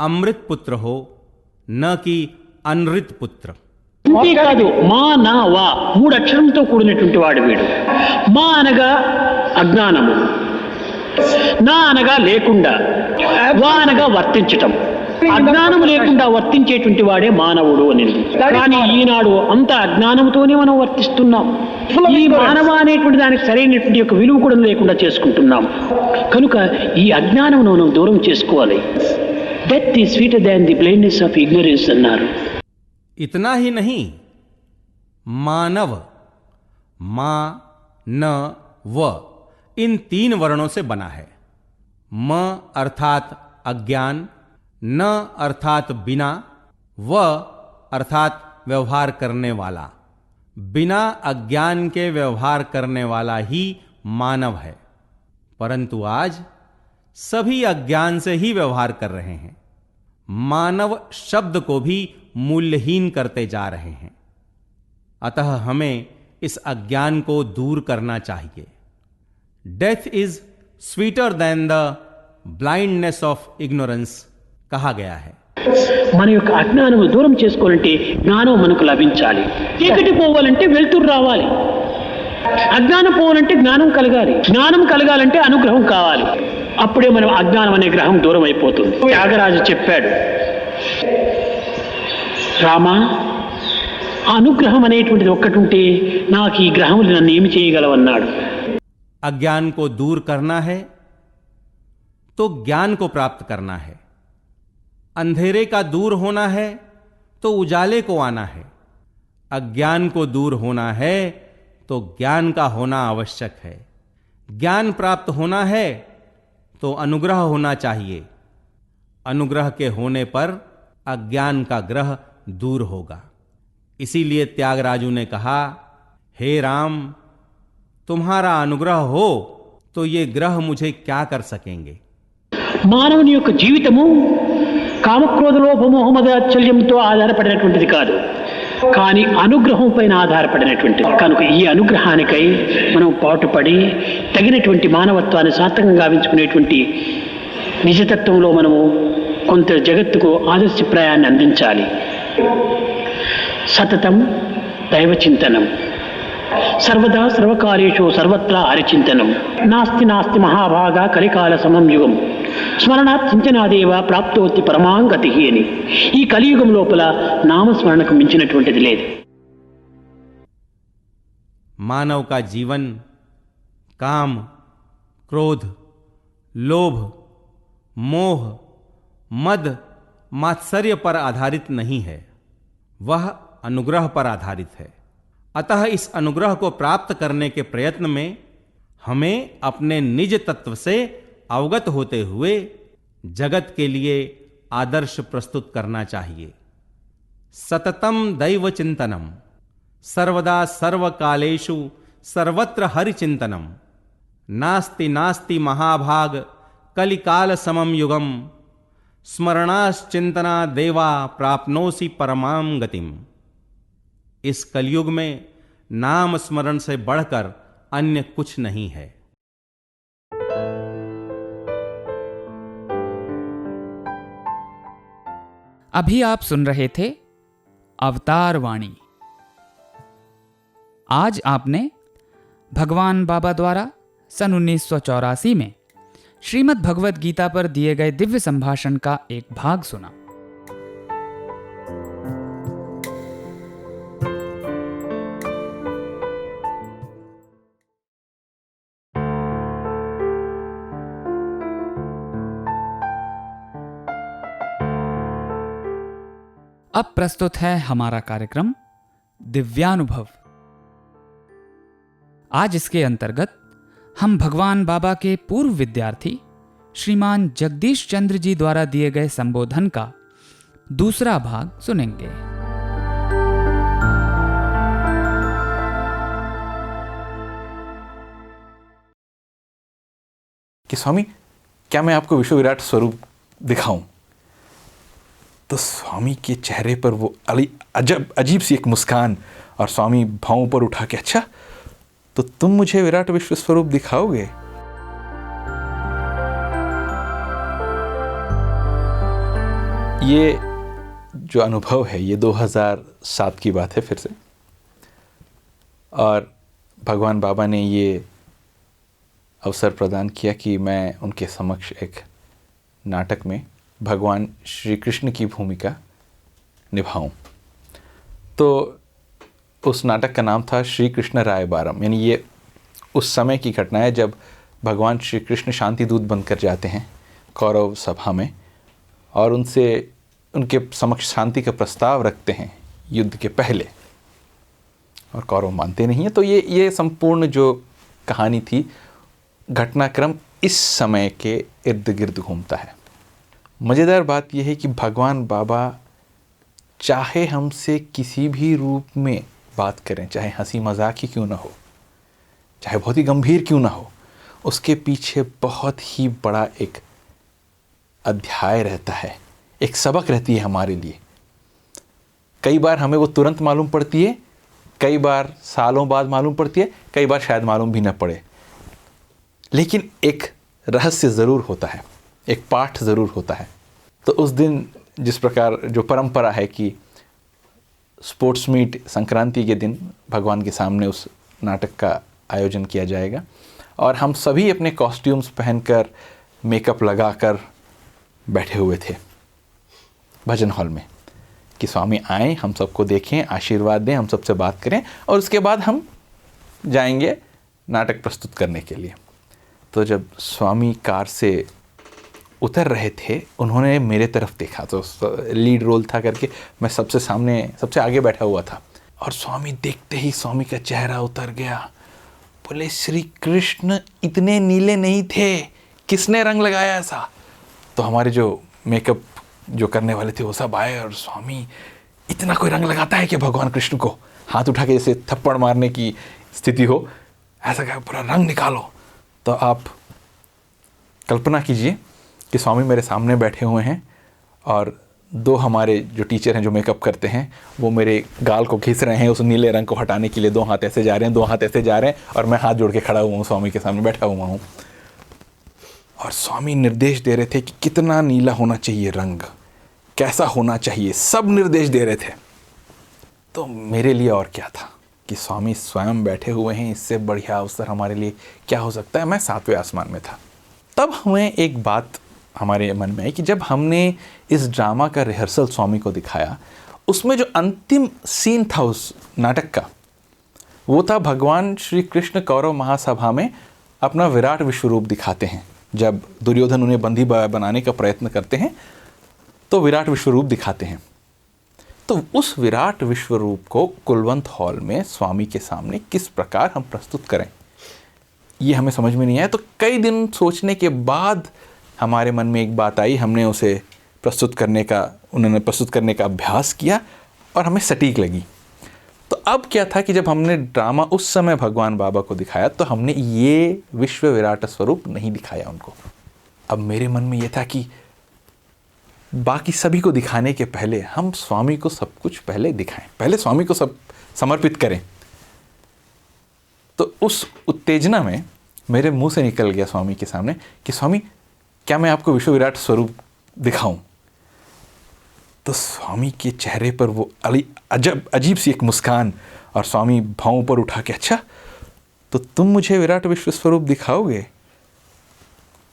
[SPEAKER 3] अमृत पुत्र हो, न कि अनृत पुत्र.
[SPEAKER 2] అంతేకాదు మా నా వా మూడు అక్షరంతో కూడినటువంటి వాడు వీడు. మా అనగా అజ్ఞానము, నా అనగా లేకుండా, వా అనగా వర్తించటం. అజ్ఞానము లేకుండా వర్తించేటువంటి వాడే మానవుడు అనేది. కానీ ఈనాడు అంత అజ్ఞానంతోనే మనం వర్తిస్తున్నాం. ఈ మానవ అనేటువంటి దానికి సరైనటువంటి యొక్క విలువ కూడా లేకుండా చేసుకుంటున్నాం. కనుక ఈ అజ్ఞానమును మనం దూరం చేసుకోవాలి. Death is sweeter than the blindness of ignorance అన్నారు.
[SPEAKER 3] इतना ही नहीं, मानव, मा न व इन 3 वर्णों से बना है. म अर्थात अज्ञान, न अर्थात बिना, व अर्थात व्यवहार करने वाला. बिना अज्ञान के व्यवहार करने वाला ही मानव है. परंतु आज सभी अज्ञान से ही व्यवहार कर रहे हैं. मानव शब्द को भी मूल्यहीन करते जा रहे हैं. अतः हमें इस अज्ञान को दूर करना चाहिए. Death is sweeter than the blindness of ignorance कहा गया है.
[SPEAKER 2] మన యొక్క అజ్ఞానము దూరం చేసుకోవాలంటే జ్ఞానం మనకు లభించాలి. చీకటి పోవాలంటే వెలుతురు రావాలి. అజ్ఞానం పోవాలంటే జ్ఞానం కలగాలి. జ్ఞానం కలగాలంటే అనుగ్రహం కావాలి. అప్పుడే మనం అజ్ఞానం అనే గ్రహం దూరం అయిపోతుంది. త్యాగరాజు చెప్పాడు, రామా, అనుగ్రహం అనేటువంటిది ఒక్కటి ఉంటే నాకు ఈ గ్రహములు నన్ను ఏమి చేయగలవన్నాడు.
[SPEAKER 3] अज्ञान को दूर करना है तो ज्ञान को प्राप्त करना है. अंधेरे का दूर होना है तो उजाले को आना है. अज्ञान को दूर होना है तो ज्ञान का होना आवश्यक है. ज्ञान प्राप्त होना है तो अनुग्रह होना चाहिए. अनुग्रह के होने पर अज्ञान का ग्रह दूर होगा. इसीलिए त्यागराजू ने कहा, हे राम, तुम्हारा अनुग्रह हो तो ये ग्रह मुझे क्या कर सकेंगे.
[SPEAKER 2] మానవుని యొక్క జీవితము కామక్రోధ లోభమోహమదాచల్యంతో ఆధారపడినటువంటిది కాదు, కానీ అనుగ్రహం పైన ఆధారపడినటువంటిది. కనుక ఈ అనుగ్రహానికై మనం పాటుపడి తగినటువంటి మానవత్వాన్ని సార్థకంగా గావించుకునేటువంటి నిజతత్వంలో మనము కొంత జగత్తుకు ఆదర్శప్రాయాన్ని అందించాలి. సతతం దైవ చింతనం, సర్వదా సర్వకార్యేషు సర్వత్రా హరిచింతనం, నాస్తి నాస్తి మహాభాగా కలికాల సమం యుగం, స్మరణాత్ చింతనాదేవ ప్రాప్తోతి పరమాంగతి అని. ఈ కలియుగం లోపల నామస్మరణకు మించినటువంటిది లేదు.
[SPEAKER 3] मानव का जीवन काम, क्रोध, लोभ, मोह, मद, मात्सर्य पर आधारित नहीं है, वह अनुग्रह पर आधारित है. अतः इस अनुग्रह को प्राप्त करने के प्रयत्न में हमें अपने निज तत्व से अवगत होते हुए जगत के लिए आदर्श प्रस्तुत करना चाहिए. सततम दैव चिंतनम, सर्वदा सर्वकालेषु सर्वत्र हरि चिंतनम, नास्ति नास्ति महाभाग कलिकाल समम युगम, स्मरणाश्चिंतना देवा प्राप्नोसि परमां गतिम. इस कलयुग में नाम स्मरण से बढ़कर अन्य कुछ नहीं है.
[SPEAKER 1] अभी आप सुन रहे थे अवतार वाणी. आज आपने भगवान बाबा द्वारा सन 1984 में श्रीमद् भगवत गीता पर दिए गए दिव्य संभाषण का एक भाग सुना. अब प्रस्तुत है हमारा कार्यक्रम दिव्यानुभव. आज इसके अंतर्गत हम भगवान बाबा के पूर्व विद्यार्थी श्रीमान जगदीश चंद्र जी द्वारा दिए गए संबोधन का दूसरा भाग सुनेंगे.
[SPEAKER 4] कि स्वामी, क्या मैं आपको विश्व विराट स्वरूप दिखाऊं? तो स्वामी के चेहरे पर वो अजीब सी एक मुस्कान, और स्वामी भावों पर उठा के, अच्छा तो तुम मुझे विराट विश्व स्वरूप दिखाओगे? ये जो अनुभव है ये 2007 की बात है फिर से, और भगवान बाबा ने ये अवसर प्रदान किया कि मैं उनके समक्ष एक नाटक में भगवान श्री कृष्ण की भूमिका निभाऊं. तो उस नाटक का नाम था श्री कृष्ण रायबारम, यानी ये उस समय की घटना है जब भगवान श्री कृष्ण शांति दूत बनकर जाते हैं कौरव सभा में, और उनसे उनके समक्ष शांति का प्रस्ताव रखते हैं युद्ध के पहले, और कौरव मानते नहीं हैं. तो ये संपूर्ण जो कहानी थी, घटनाक्रम इस समय के इर्द गिर्द घूमता है. मज़ेदार बात यह है कि भगवान बाबा चाहे हमसे किसी भी रूप में बात करें, चाहे हंसी मजाक ही क्यों ना हो, चाहे बहुत ही गंभीर क्यों ना हो, उसके पीछे बहुत ही बड़ा एक अध्याय रहता है, एक सबक रहती है हमारे लिए. कई बार हमें वो तुरंत मालूम पड़ती है, कई बार सालों बाद मालूम पड़ती है, कई बार शायद मालूम भी ना पड़े, लेकिन एक रहस्य ज़रूर होता है, एक पाठ ज़रूर होता है. तो उस दिन जिस प्रकार जो परंपरा है कि स्पोर्ट्स मीट संक्रांति के दिन भगवान के सामने उस नाटक का आयोजन किया जाएगा, और हम सभी अपने कॉस्ट्यूम्स पहनकर मेकअप लगाकर बैठे हुए थे भजन हॉल में कि स्वामी आएँ, हम सबको देखें, आशीर्वाद दें, हम सबसे बात करें, और उसके बाद हम जाएंगे नाटक प्रस्तुत करने के लिए. तो जब स्वामी कार से उतर रहे थे, उन्होंने मेरे तरफ देखा, तो लीड रोल था करके मैं सबसे सामने, सबसे आगे बैठा हुआ था, और स्वामी देखते ही स्वामी का चेहरा उतर गया. बोले, श्री कृष्ण इतने नीले नहीं थे, किसने रंग लगाया ऐसा? तो हमारे जो मेकअप जो करने वाले थे वो सब आए, और स्वामी, इतना कोई रंग लगाता है कि भगवान कृष्ण को? हाथ उठा के जैसे थप्पड़ मारने की स्थिति हो, ऐसा कहा, पूरा रंग निकालो. तो आप कल्पना कीजिए कि स्वामी मेरे सामने बैठे हुए हैं, और दो हमारे जो टीचर हैं जो मेकअप करते हैं वो मेरे गाल को घिस रहे हैं उस नीले रंग को हटाने के लिए. दो हाथ ऐसे जा रहे हैं, दो हाथ ऐसे जा रहे हैं, और मैं हाथ जोड़ के खड़ा हुआ हूँ, स्वामी के सामने बैठा हुआ हूँ, और स्वामी निर्देश दे रहे थे कि कितना नीला होना चाहिए रंग, कैसा होना चाहिए, सब निर्देश दे रहे थे. तो मेरे लिए और क्या था कि स्वामी स्वयं बैठे हुए हैं, इससे बढ़िया अवसर हमारे लिए क्या हो सकता है। मैं 7वें आसमान में था। तब हमें एक बात हमारे मन में आई कि जब हमने इस ड्रामा का रिहर्सल स्वामी को दिखाया, उसमें जो अंतिम सीन था उस नाटक का, वो था भगवान श्री कृष्ण कौरव महासभा में अपना विराट विश्वरूप दिखाते हैं। जब दुर्योधन उन्हें बंदी बनाने का प्रयत्न करते हैं तो विराट विश्वरूप दिखाते हैं। तो उस विराट विश्वरूप को कुलवंत हॉल में स्वामी के सामने किस प्रकार हम प्रस्तुत करें, ये हमें समझ में नहीं आया। तो कई दिन सोचने के बाद हमारे मन में एक बात आई, हमने उसे उन्होंने प्रस्तुत करने का अभ्यास किया और हमें सटीक लगी। तो अब क्या था कि जब हमने ड्रामा उस समय भगवान बाबा को दिखाया तो हमने ये विश्व विराट स्वरूप नहीं दिखाया उनको। अब मेरे मन में ये था कि बाकी सभी को दिखाने के पहले हम स्वामी को सब कुछ पहले दिखाएं, पहले स्वामी को सब समर्पित करें। तो उस उत्तेजना में मेरे मुंह से निकल गया स्वामी के सामने कि स्वामी, क्या मैं आपको विश्व विराट स्वरूप दिखाऊं? तो स्वामी के चेहरे पर वो अजीब सी एक मुस्कान, और स्वामी भावों पर उठा के, अच्छा तो तुम मुझे विराट विश्व स्वरूप दिखाओगे?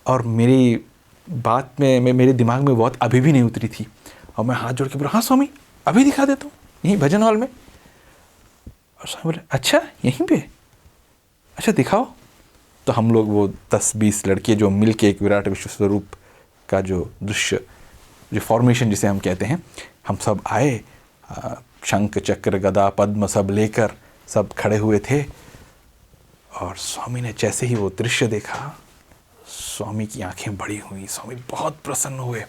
[SPEAKER 4] और मेरी बात में मेरे दिमाग में बहुत अभी भी नहीं उतरी थी, और मैं हाथ जोड़ के बोला, हाँ स्वामी, अभी दिखा देता हूँ, यहीं भजन हॉल में। और स्वामी बोले, अच्छा यहीं पे, अच्छा दिखाओ। तो हम लोग वो 10-20 लड़के जो मिल के एक विराट विश्व स्वरूप का जो दृश्य, जो फॉर्मेशन जिसे हम कहते हैं, हम सब आए, शंख चक्र गदा पद्म सब लेकर सब खड़े हुए थे। और स्वामी ने जैसे ही वो दृश्य देखा, स्वामी की आंखें बड़ी हुई, स्वामी बहुत प्रसन्न हुए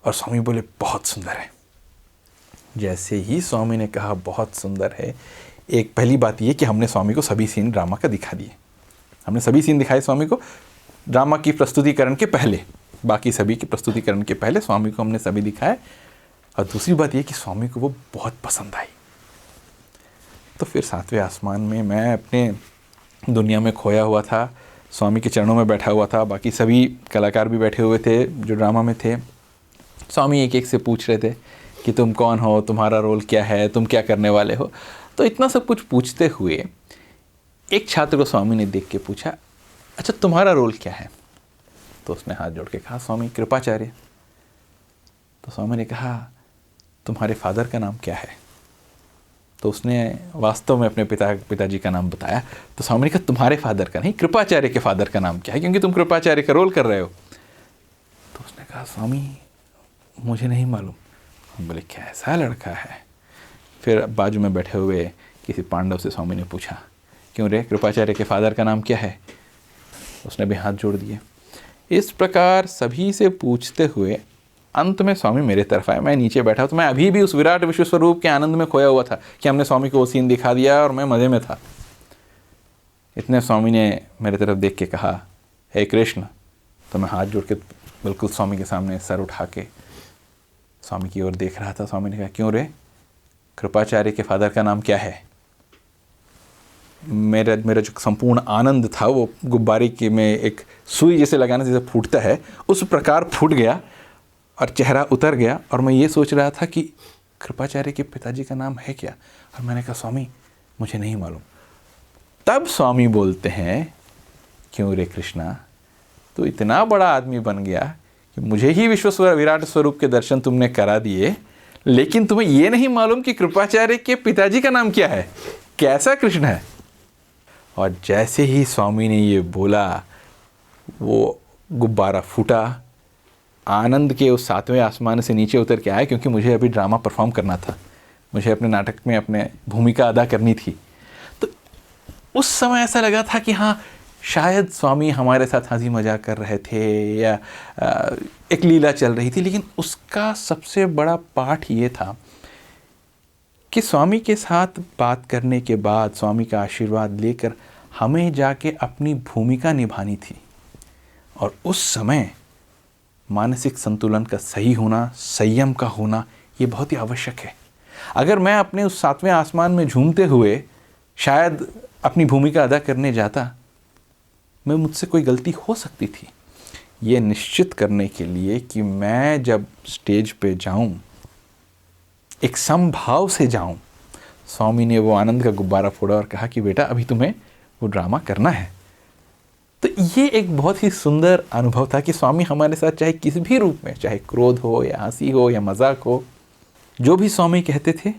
[SPEAKER 4] और स्वामी बोले, बहुत सुंदर है। जैसे ही स्वामी ने कहा बहुत सुंदर है, एक पहली बात ये कि हमने स्वामी को सभी सीन ड्रामा का दिखा दिए। हमने सभी सीन दिखाए स्वामी को ड्रामा की प्रस्तुतिकरण के पहले, बाकी सभी की प्रस्तुतिकरण के पहले स्वामी को हमने सभी दिखाए। और दूसरी बात ये कि स्वामी को वो बहुत पसंद आई। तो फिर 7वें आसमान में मैं अपने दुनिया में खोया हुआ था, स्वामी के चरणों में बैठा हुआ था, बाकी सभी कलाकार भी बैठे हुए थे जो ड्रामा में थे। स्वामी एक एक से पूछ रहे थे कि तुम कौन हो, तुम्हारा रोल क्या है, तुम क्या करने वाले हो। तो इतना सब कुछ पूछते हुए एक छात्र को स्वामी ने देख के पूछा, अच्छा तुम्हारा रोल क्या है? तो उसने हाथ जोड़ के कहा, स्वामी कृपाचार्य। तो स्वामी ने कहा, तुम्हारे फादर का नाम क्या है? तो उसने वास्तव में अपने पिताजी का नाम बताया। तो स्वामी ने कहा, तुम्हारे फादर का नहीं, कृपाचार्य के फादर का नाम क्या है, क्योंकि तुम कृपाचार्य का रोल कर रहे हो। तो उसने कहा, स्वामी मुझे नहीं मालूम। हम बोले, क्या ऐसा लड़का है? फिर बाजू में बैठे हुए किसी पांडव से स्वामी ने पूछा, क्यों रे, कृपाचार्य के फादर का नाम क्या है? उसने भी हाथ जोड़ दिए। इस प्रकार सभी से पूछते हुए अंत में स्वामी मेरे तरफ आए। मैं नीचे बैठा, तो मैं अभी भी उस विराट विश्व स्वरूप के आनंद में खोया हुआ था कि हमने स्वामी को वो सीन दिखा दिया और मैं मज़े में था। इतने स्वामी ने मेरे तरफ देख के कहा, हे कृष्ण। तो मैं हाथ जोड़ के बिल्कुल स्वामी के सामने सर उठा के स्वामी की ओर देख रहा था। स्वामी ने कहा, क्यों रे, कृपाचार्य के फादर का नाम क्या है? मेरा जो संपूर्ण आनंद था वो गुब्बारे के में एक सुई जैसे लगाने से फूटता है, उस प्रकार फूट गया और चेहरा उतर गया। और मैं ये सोच रहा था कि कृपाचार्य के पिताजी का नाम है क्या? और मैंने कहा, स्वामी मुझे नहीं मालूम। तब स्वामी बोलते हैं, क्यों रे कृष्णा, तो इतना बड़ा आदमी बन गया कि मुझे ही विश्व विराट स्वरूप के दर्शन तुमने करा दिए, लेकिन तुम्हें ये नहीं मालूम कि कृपाचार्य के पिताजी का नाम क्या है? कैसा कृष्ण है? और जैसे ही स्वामी ने ये बोला, वो गुब्बारा फूटा। आनंद के उस 7वें आसमान से नीचे उतर के आया, क्योंकि मुझे अभी ड्रामा परफॉर्म करना था, मुझे अपने नाटक में अपने भूमिका अदा करनी थी। तो उस समय ऐसा लगा था कि हाँ, शायद स्वामी हमारे साथ हंसी मजाक कर रहे थे या एक लीला चल रही थी। लेकिन उसका सबसे बड़ा पाठ ये था कि स्वामी के साथ बात करने के बाद, स्वामी का आशीर्वाद लेकर हमें जाके अपनी भूमिका निभानी थी। और उस समय मानसिक संतुलन का सही होना, संयम का होना, ये बहुत ही आवश्यक है। अगर मैं अपने उस 7वें आसमान में झूमते हुए शायद अपनी भूमिका अदा करने जाता, मैं मुझसे कोई गलती हो सकती थी। ये निश्चित करने के लिए कि मैं जब स्टेज पे जाऊं, एक समभाव से जाऊं। स्वामी ने वो आनंद का गुब्बारा फोड़ा और कहा कि बेटा अभी तुम्हें वो ड्रामा करना है। तो ये एक बहुत ही सुंदर अनुभव था कि स्वामी हमारे साथ चाहे किसी भी रूप में, चाहे क्रोध हो या हंसी हो या मजाक हो, जो भी स्वामी कहते थे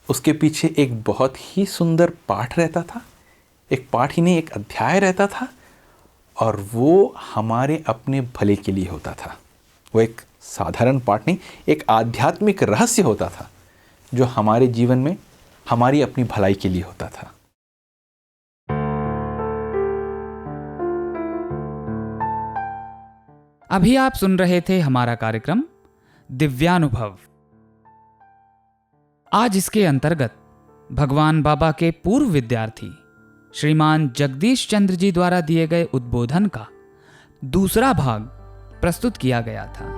[SPEAKER 4] उसके पीछे एक बहुत ही सुंदर पाठ रहता था। एक पाठ ही नहीं, एक अध्याय रहता था, और वो हमारे अपने भले के लिए होता था। वो एक साधारण पाठ नहीं, एक आध्यात्मिक रहस्य होता था जो हमारे जीवन में हमारी अपनी भलाई के लिए होता था।
[SPEAKER 1] अभी आप सुन रहे थे हमारा कार्यक्रम दिव्यानुभव। आज इसके अंतर्गत भगवान बाबा के पूर्व विद्यार्थी श्रीमान जगदीश चंद्र जी द्वारा दिए गए उद्बोधन का दूसरा भाग प्रस्तुत किया गया था।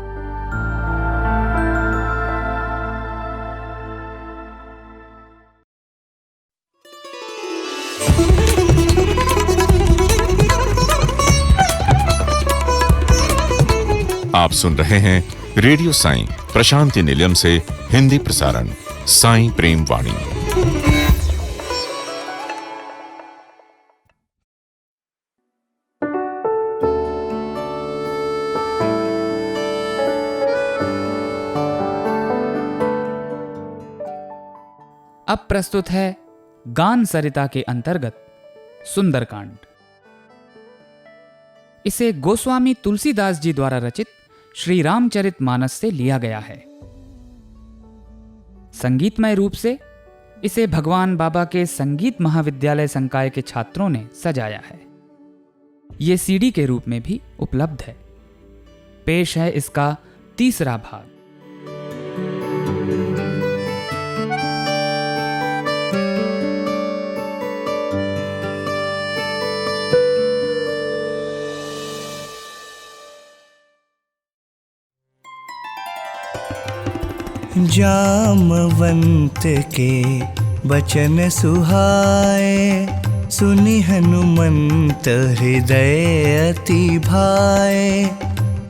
[SPEAKER 5] आप सुन रहे हैं रेडियो साईं प्रशांति निलयम से हिंदी प्रसारण साईं प्रेम वाणी।
[SPEAKER 1] अब प्रस्तुत है गान सरिता के अंतर्गत सुंदरकांड। इसे गोस्वामी तुलसीदास जी द्वारा रचित श्री रामचरितमानस से लिया गया है। संगीतमय रूप से इसे भगवान बाबा के संगीत महाविद्यालय संकाय के छात्रों ने सजाया है। ये सीडी के रूप में भी उपलब्ध है। पेश है इसका तीसरा भाग।
[SPEAKER 6] जामवंत के बचन सुहाए, सुनि हनुमंत हृदय अति भाए।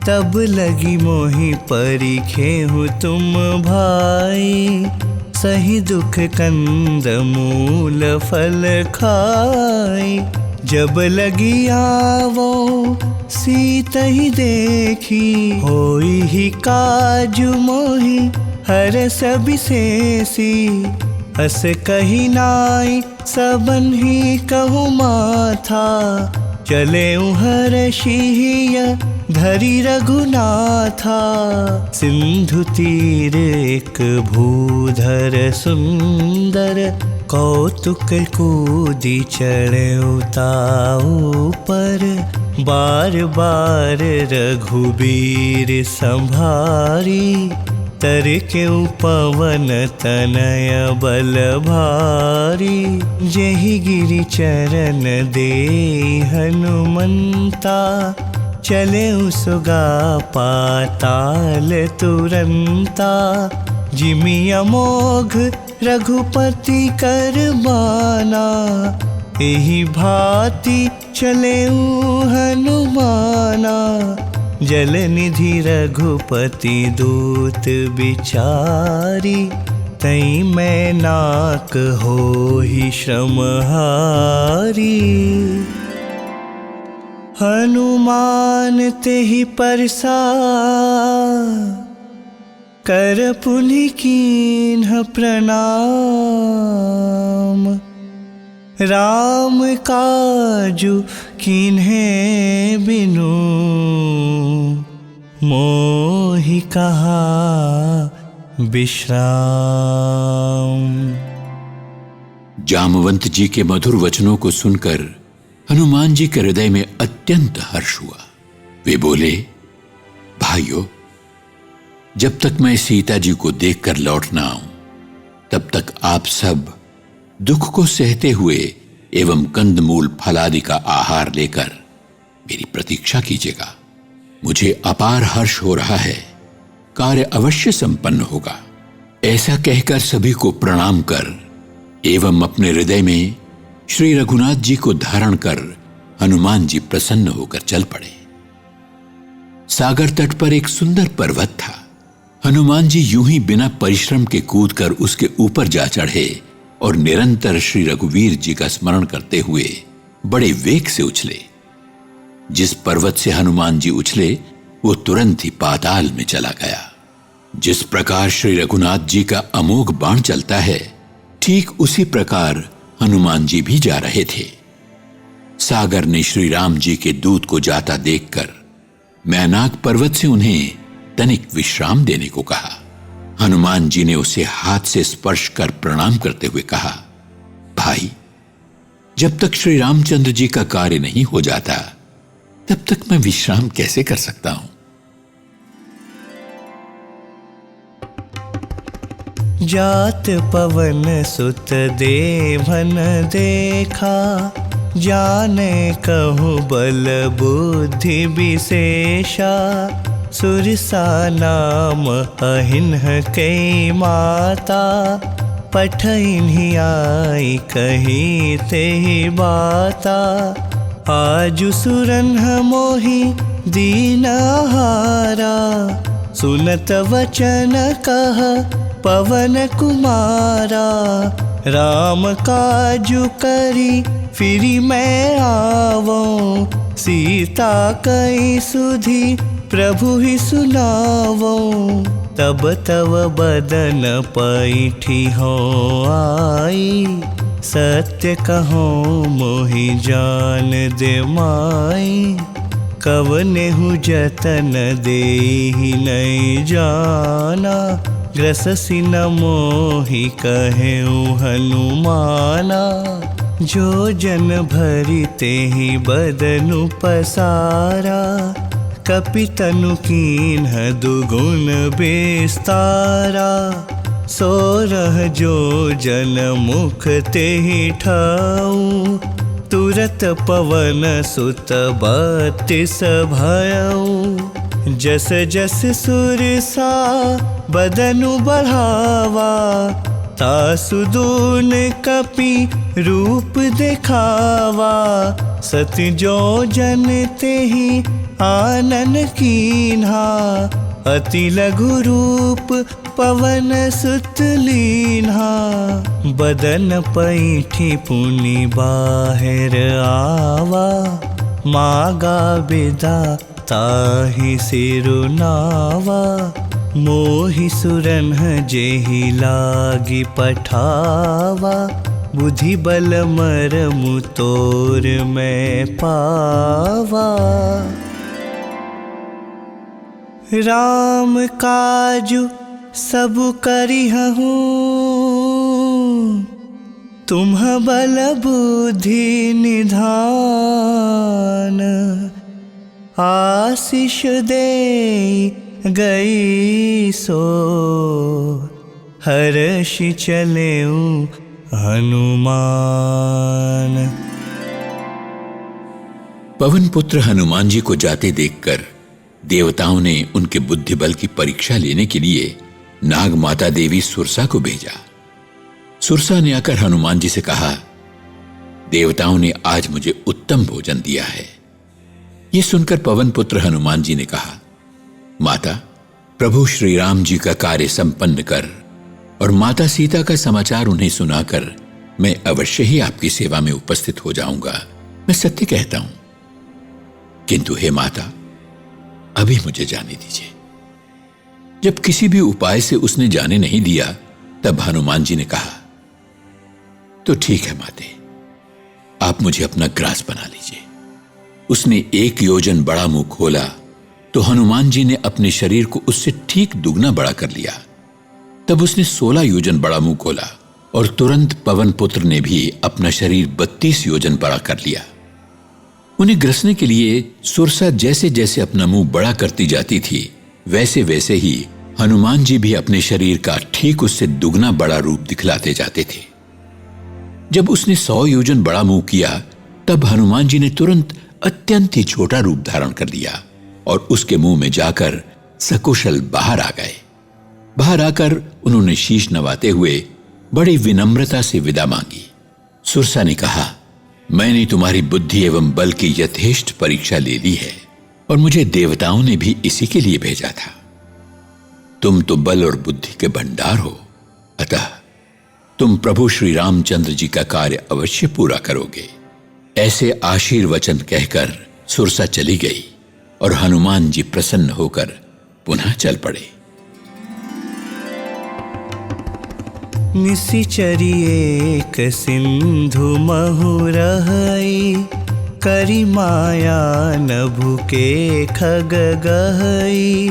[SPEAKER 6] तब लगी मोहि परिखेहु तुम भाई, सही दुख कंद मूल फल खाई। जब लगी आवो सीतहि देखी, होई ही काजु मोहि हरस बिसेसी। अस कही नाई सबन ही कहु माथा, चले हर्षिय धरि रघुनाथा। सिंधु तीर एक भूधर सुंदर, कौतुक कूदी चढ़े उताऊ पर। बार बार रघुबीर संभारी, तर के पवन तनय बल भारी। जेहि गिरि चरण दे हनुमंता, चले सुगा पाताल तुरंता। जिमि अमोघ रघुपति कर बाना, एहि भांति चले हनुमाना। जल निधि रघुपति दूत बिचारी, तई मैं नाक होहि श्रम हारी। हनुमान तेहि परसा, कर पुनि कीन्ह प्रणाम। राम काजु कीन्हे बिनु, मोहि कहा विश्राम।
[SPEAKER 7] जामवंत जी के मधुर वचनों को सुनकर हनुमान जी के हृदय में अत्यंत हर्ष हुआ। वे बोले, भाइयों, जब तक मैं सीता जी को देखकर लौट ना आऊं, तब तक आप सब दुख को सहते हुए एवं कंदमूल फलादि का आहार लेकर मेरी प्रतीक्षा कीजिएगा। मुझे अपार हर्ष हो रहा है, कार्य अवश्य संपन्न होगा। ऐसा कहकर सभी को प्रणाम कर एवं अपने हृदय में श्री रघुनाथ जी को धारण कर हनुमान जी प्रसन्न होकर चल पड़े। सागर तट पर एक सुंदर पर्वत था। हनुमान जी यूं ही बिना परिश्रम के कूदकर उसके ऊपर जा चढ़े और निरंतर श्री रघुवीर जी का स्मरण करते हुए बड़े वेग से उछले। जिस पर्वत से हनुमान जी उछले वो तुरंत ही पाताल में चला गया। जिस प्रकार श्री रघुनाथ जी का अमोघ बाण चलता है, ठीक उसी प्रकार हनुमान जी भी जा रहे थे। सागर ने श्री राम जी के दूत को जाता देखकर मैनाक पर्वत से उन्हें तनिक विश्राम देने को कहा। हनुमान जी ने उसे हाथ से स्पर्श कर प्रणाम करते हुए कहा, भाई, जब तक श्री रामचंद्र जी का कार्य नहीं हो जाता तब तक मैं विश्राम कैसे कर सकता हूं।
[SPEAKER 6] जात पवन सुत देवन देखा, जाने कहूँ बल बुद्धि विशेषा। सुरसा नाम अहिन्ह के माता, पठइन्हि आई कही ते बाता। आजु सुरन्ह मोहि दीनहारा, सुनत वचन कह पवन कुमारा। राम काजु करी फिरी मैं आवो, सीता कई सुधी प्रभु ही सुनावो। तब तव बदन पैठी हो आई, सत्य कहो मोहि जान दे माई। कवनेहु जतन देहि नहीं जाना, ग्रससि न मोहि कहेउ हनुमाना। जो जन भरि तेहि बदनु पसारा, कपितनु कीन्ह दुगुन विस्तारा। सोरह जो जन मुख तेहि ठाऊ, तुरत पवन सुत 32 भयऊ। जस जस सुरसा बदनु बढ़ावा, तासु दून कपि रूप दिखावा। सति जो जन तेहि आनन कीन्हा, अति लघु रूप पवन सुत लीन्हा। बदन पैठी पुनि बाहिर आवा, मागा बिदा ताहि सिरुनावा। मोहि सुरन्ह जेहि लागी पठावा, बुद्धि बल मरमु तोर मैं पावा। राम काजु सब करिहूँ, तुम बल बुद्धि निधान। आशीष दे गई सो, हर्षि चलेऊ हनुमान।
[SPEAKER 7] पवन पुत्र हनुमान जी को जाते देखकर देवताओं ने उनके बुद्धि बल की परीक्षा लेने के लिए नाग माता देवी सुरसा को भेजा। सुरसा ने आकर हनुमान जी से कहा, देवताओं ने आज मुझे उत्तम भोजन दिया है। यह सुनकर पवन पुत्र हनुमान जी ने कहा, माता, प्रभु श्री राम जी का कार्य संपन्न कर और माता सीता का समाचार उन्हें सुनाकर मैं अवश्य ही आपकी सेवा में उपस्थित हो जाऊंगा। मैं सत्य कहता हूं, किंतु हे माता, अभी मुझे जाने दीजिए। जब किसी भी उपाय से उसने जाने नहीं दिया, तब हनुमान जी ने कहा, तो ठीक है माते, आप मुझे अपना ग्रास बना लीजिए। उसने 1 योजन बड़ा मुंह खोला तो हनुमान जी ने अपने शरीर को उससे ठीक दुगना बड़ा कर लिया। तब उसने 16 योजन बड़ा मुंह खोला और तुरंत पवन पुत्र ने भी अपना शरीर 32 योजन बड़ा कर लिया। उन्हें ग्रसने के लिए सुरसा जैसे जैसे अपना मुंह बड़ा करती जाती थी, वैसे वैसे ही हनुमान जी भी अपने शरीर का ठीक उससे दुगना बड़ा रूप दिखलाते जाते थे। जब उसने 100 योजन बड़ा मुंह किया, तब हनुमान जी ने तुरंत अत्यंत ही छोटा रूप धारण कर लिया और उसके मुंह में जाकर सकुशल बाहर आ गए। बाहर आकर उन्होंने शीश नवाते हुए बड़ी विनम्रता से विदा मांगी। सुरसा ने कहा, मैंने तुम्हारी बुद्धि एवं बल की यथेष्ट परीक्षा ले ली है और मुझे देवताओं ने भी इसी के लिए भेजा था। तुम तो बल और बुद्धि के भंडार हो, अतः तुम प्रभु श्री रामचंद्र जी का कार्य अवश्य पूरा करोगे। ऐसे आशीर्वचन कहकर सुरसा चली गई और हनुमान जी प्रसन्न होकर पुनः चल पड़े।
[SPEAKER 6] निशिचरी एक सिंधु महुरहई, करी माया नभु के खग गहई।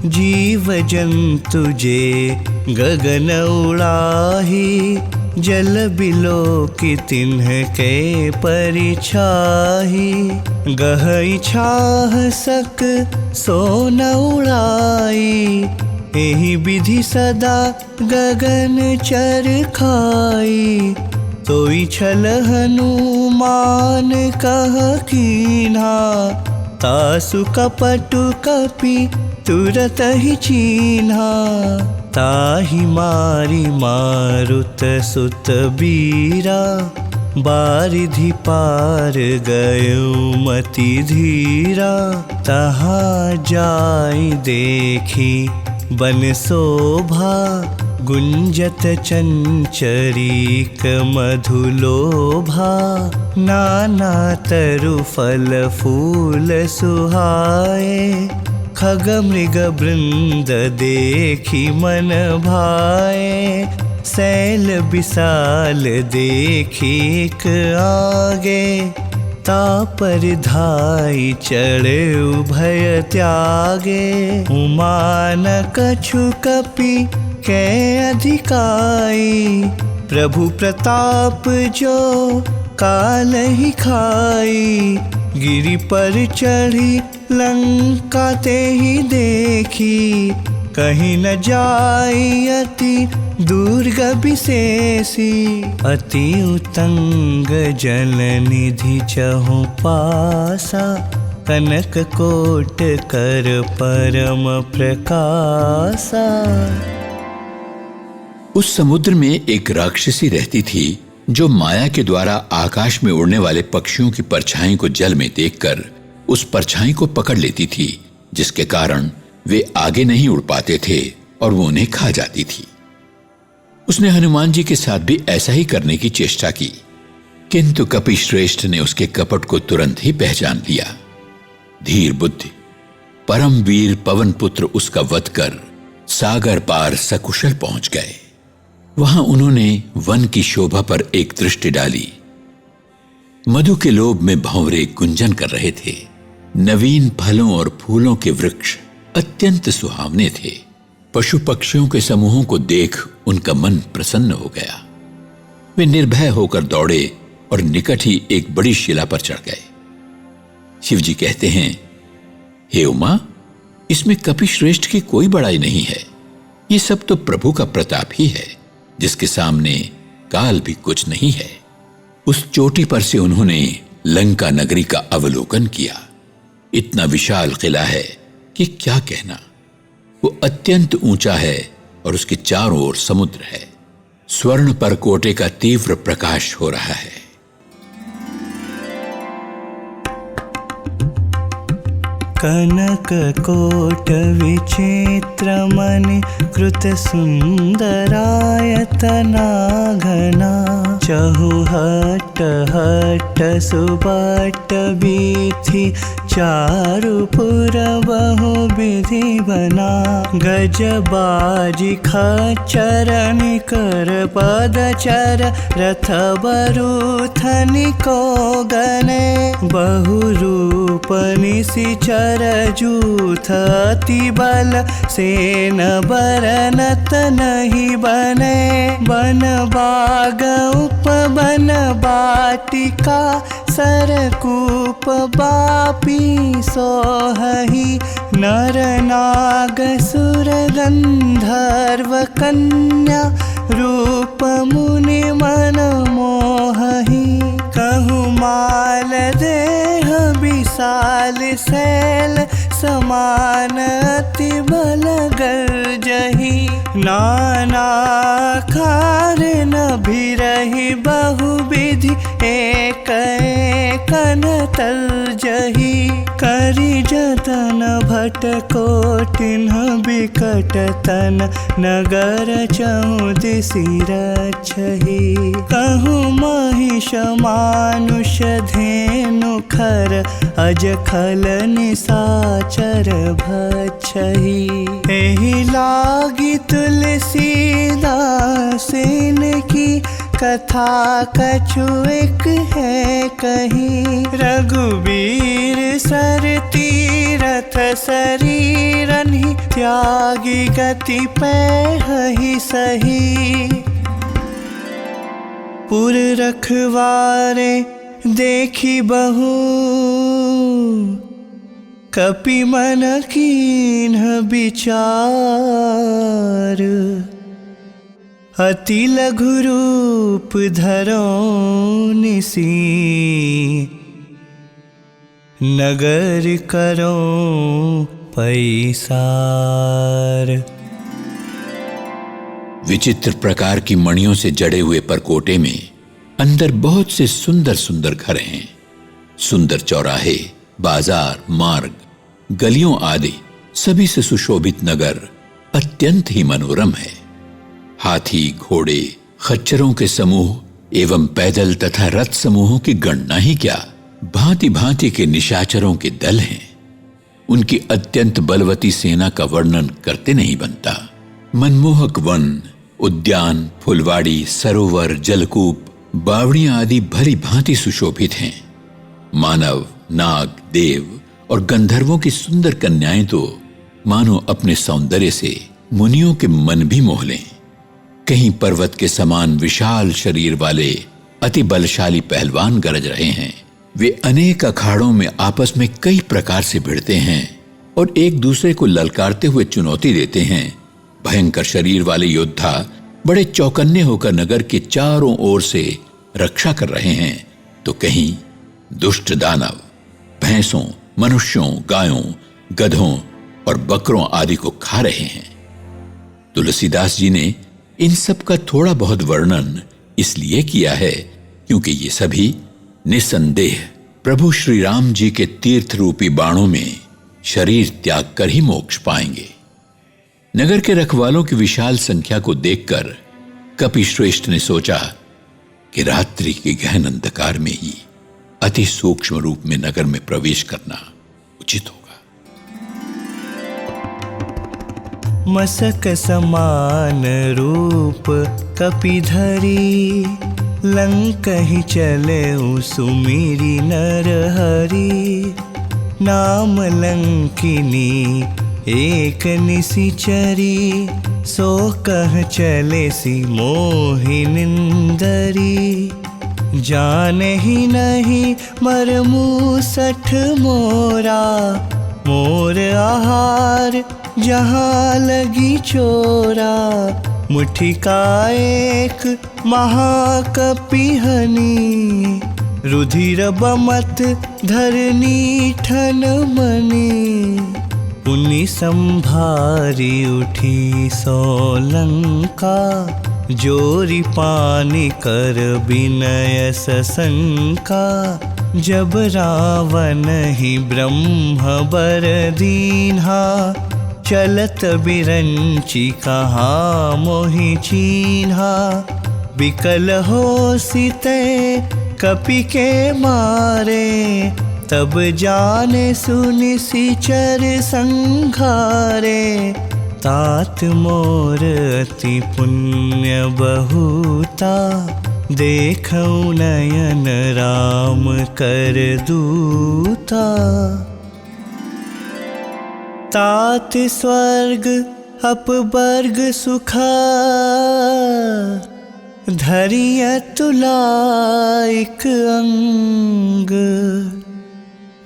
[SPEAKER 6] जीव जंतु जे गगन उड़ाही, जल बिलो की तिन्ह के परिछाही। गहई छाह सक सोन उड़ाई, एहि विधि सदा गगन चर खाई। तोई छल हनुमान कह कीन्हा, तासु कपटु कपि तुरत ही चीन्हा। ताहि मारी मारुत सुत बीरा, बारिधि पार गयो मति धीरा। तहाँ जाई देखी बन शोभा, गुंजत चंचरीक मधुलोभा। नाना तरु फल फूल सुहाए, खग मृग वृंद देखी मन भाए। शैल विशाल देखी एक आगे, तापर धाई चढ़े उभय त्यागे। उमान कछु कपि के अधिकाई, प्रभु प्रताप जो काल ही खाई। गिरि पर चढ़ी लंका ते ही देखी, कहीं न जाई अति दुर्ग विशेषी। अति उतंग जल निधि चहु पासा, कनक कोट कर परम प्रकाशा।
[SPEAKER 7] उस समुद्र में एक राक्षसी रहती थी, जो माया के द्वारा आकाश में उड़ने वाले पक्षियों की परछाई को जल में देखकर उस परछाई को पकड़ लेती थी, जिसके कारण वे आगे नहीं उड़ पाते थे और वो उन्हें खा जाती थी। उसने हनुमान जी के साथ भी ऐसा ही करने की चेष्टा की, किंतु कपिश्रेष्ठ ने उसके कपट को तुरंत ही पहचान लिया। धीर बुद्धि परम वीर पवन पुत्र उसका वध कर सागर पार सकुशल पहुंच गए। वहां उन्होंने वन की शोभा पर एक दृष्टि डाली। मधु के लोभ में भंवरे गुंजन कर रहे थे। नवीन फलों और फूलों के वृक्ष अत्यंत सुहावने थे। पशु पक्षियों के समूहों को देख उनका मन प्रसन्न हो गया। वे निर्भय होकर दौड़े और निकट ही एक बड़ी शिला पर चढ़ गए। शिवजी कहते हैं, हे उमा, इसमें कपिश्रेष्ठ की कोई बड़ाई नहीं है। ये सब तो प्रभु का प्रताप ही है, जिसके सामने काल भी कुछ नहीं है। उस चोटी पर से उन्होंने लंका नगरी का अवलोकन किया। इतना विशाल किला है कि क्या कहना। वो अत्यंत ऊंचा है और उसके चारों ओर समुद्र है। स्वर्ण पर कोटे का तीव्र प्रकाश हो रहा है।
[SPEAKER 6] कनक कोट विचित्र मणि कृत सुंदरायतना घना। चहु हट हट सुबट बीथि चारुपुर बहु विधि बना। गज बाजी खच्चर निकर पदचर रथ बरूथनि को गने। बहु रूप निशिचर जूथ अति बल सेन बरनत नहीं बने। बन बाग उपवन बाटिका सरकूप बापी सोहहि। नर नाग सुर गंधर्व कन्या रूप मुनि मन मोहहि। कहु माल देह विशाल शैल समान अति बल गर्जहि। नाना कार न भिरहि बहु विधि एक कनतल जही करी जतन भटको तिन्ह बिकट तन नगर चहुदिसि रक्षहि कहूँ महिष मानुष धेनु खर अज खल निसाचर भक्षहि एहि लागी तुलसीदासिन की कथा कछु एक है कहीं रघुबीर सर तीरथ शरीरनि त्यागी गति पैहि सही पुर रखवारे देखी बहु कपि मन कीन्ह विचार अति लघु रूप धरो निसी नगर करो पैसार।
[SPEAKER 7] विचित्र प्रकार की मणियों से जड़े हुए परकोटे में अंदर बहुत से सुंदर सुंदर घर हैं। सुंदर चौराहे, बाजार, मार्ग, गलियों आदि सभी से सुशोभित नगर अत्यंत ही मनोरम है। हाथी, घोड़े, खच्चरों के समूह एवं पैदल तथा रथ समूहों की गणना ही क्या, भांति भांति के निशाचरों के दल हैं। उनकी अत्यंत बलवती सेना का वर्णन करते नहीं बनता। मनमोहक वन, उद्यान, फुलवाड़ी, सरोवर, जलकूप, बावड़ियां आदि भली भांति सुशोभित हैं। मानव, नाग, देव और गंधर्वों की सुंदर कन्याएं तो मानो अपने सौंदर्य से मुनियों के मन भी मोह लें। कहीं पर्वत के समान विशाल शरीर वाले अति बलशाली पहलवान गरज रहे हैं। वे अनेक अखाड़ों में आपस में कई प्रकार से भिड़ते हैं और एक दूसरे को ललकारते हुए चुनौती देते हैं। भयंकर शरीर वाले योद्धा बड़े चौकन्ने होकर नगर के चारों ओर से रक्षा कर रहे हैं, तो कहीं दुष्ट दानव भैंसों, मनुष्यों, गायों, गधों और बकरों आदि को खा रहे हैं। तुलसीदास जी ने इन सब का थोड़ा बहुत वर्णन इसलिए किया है क्योंकि ये सभी निसंदेह प्रभु श्री राम जी के तीर्थ रूपी बाणों में शरीर त्याग कर ही मोक्ष पाएंगे। नगर के रखवालों की विशाल संख्या को देखकर कपिश्रेष्ठ ने सोचा कि रात्रि के गहन अंधकार में ही अति सूक्ष्म रूप में नगर में प्रवेश करना उचित होगा।
[SPEAKER 6] मसक समान रूप कपिधरी लंकहि चले सुमिरी नरहरि नाम लंकिनी एक निशिचरी सो कह चले सी मोहि निंदरी जाने ही नहीं मरमु सठ मोरा मोर आहार जहाँ लगी चोरा मुट्ठी का एक महाकपिहनी रुधिर बमत धरनी ठन मनी पुनि संभारी उठी सोलंका जोरी पानी कर विनय सशंका जब रावण ही ब्रह्म बर दीन्हा चलत बिरंची कहाँ मोहि चीन्हा बिकल हो सीते कपि के मारे तब जाने सुनि सिचर संघारे तात मोर अति पुण्य बहुता देखऊ नयन राम कर दूता तात स्वर्ग अपवर्ग सुखा धरिय तुलाइक अंग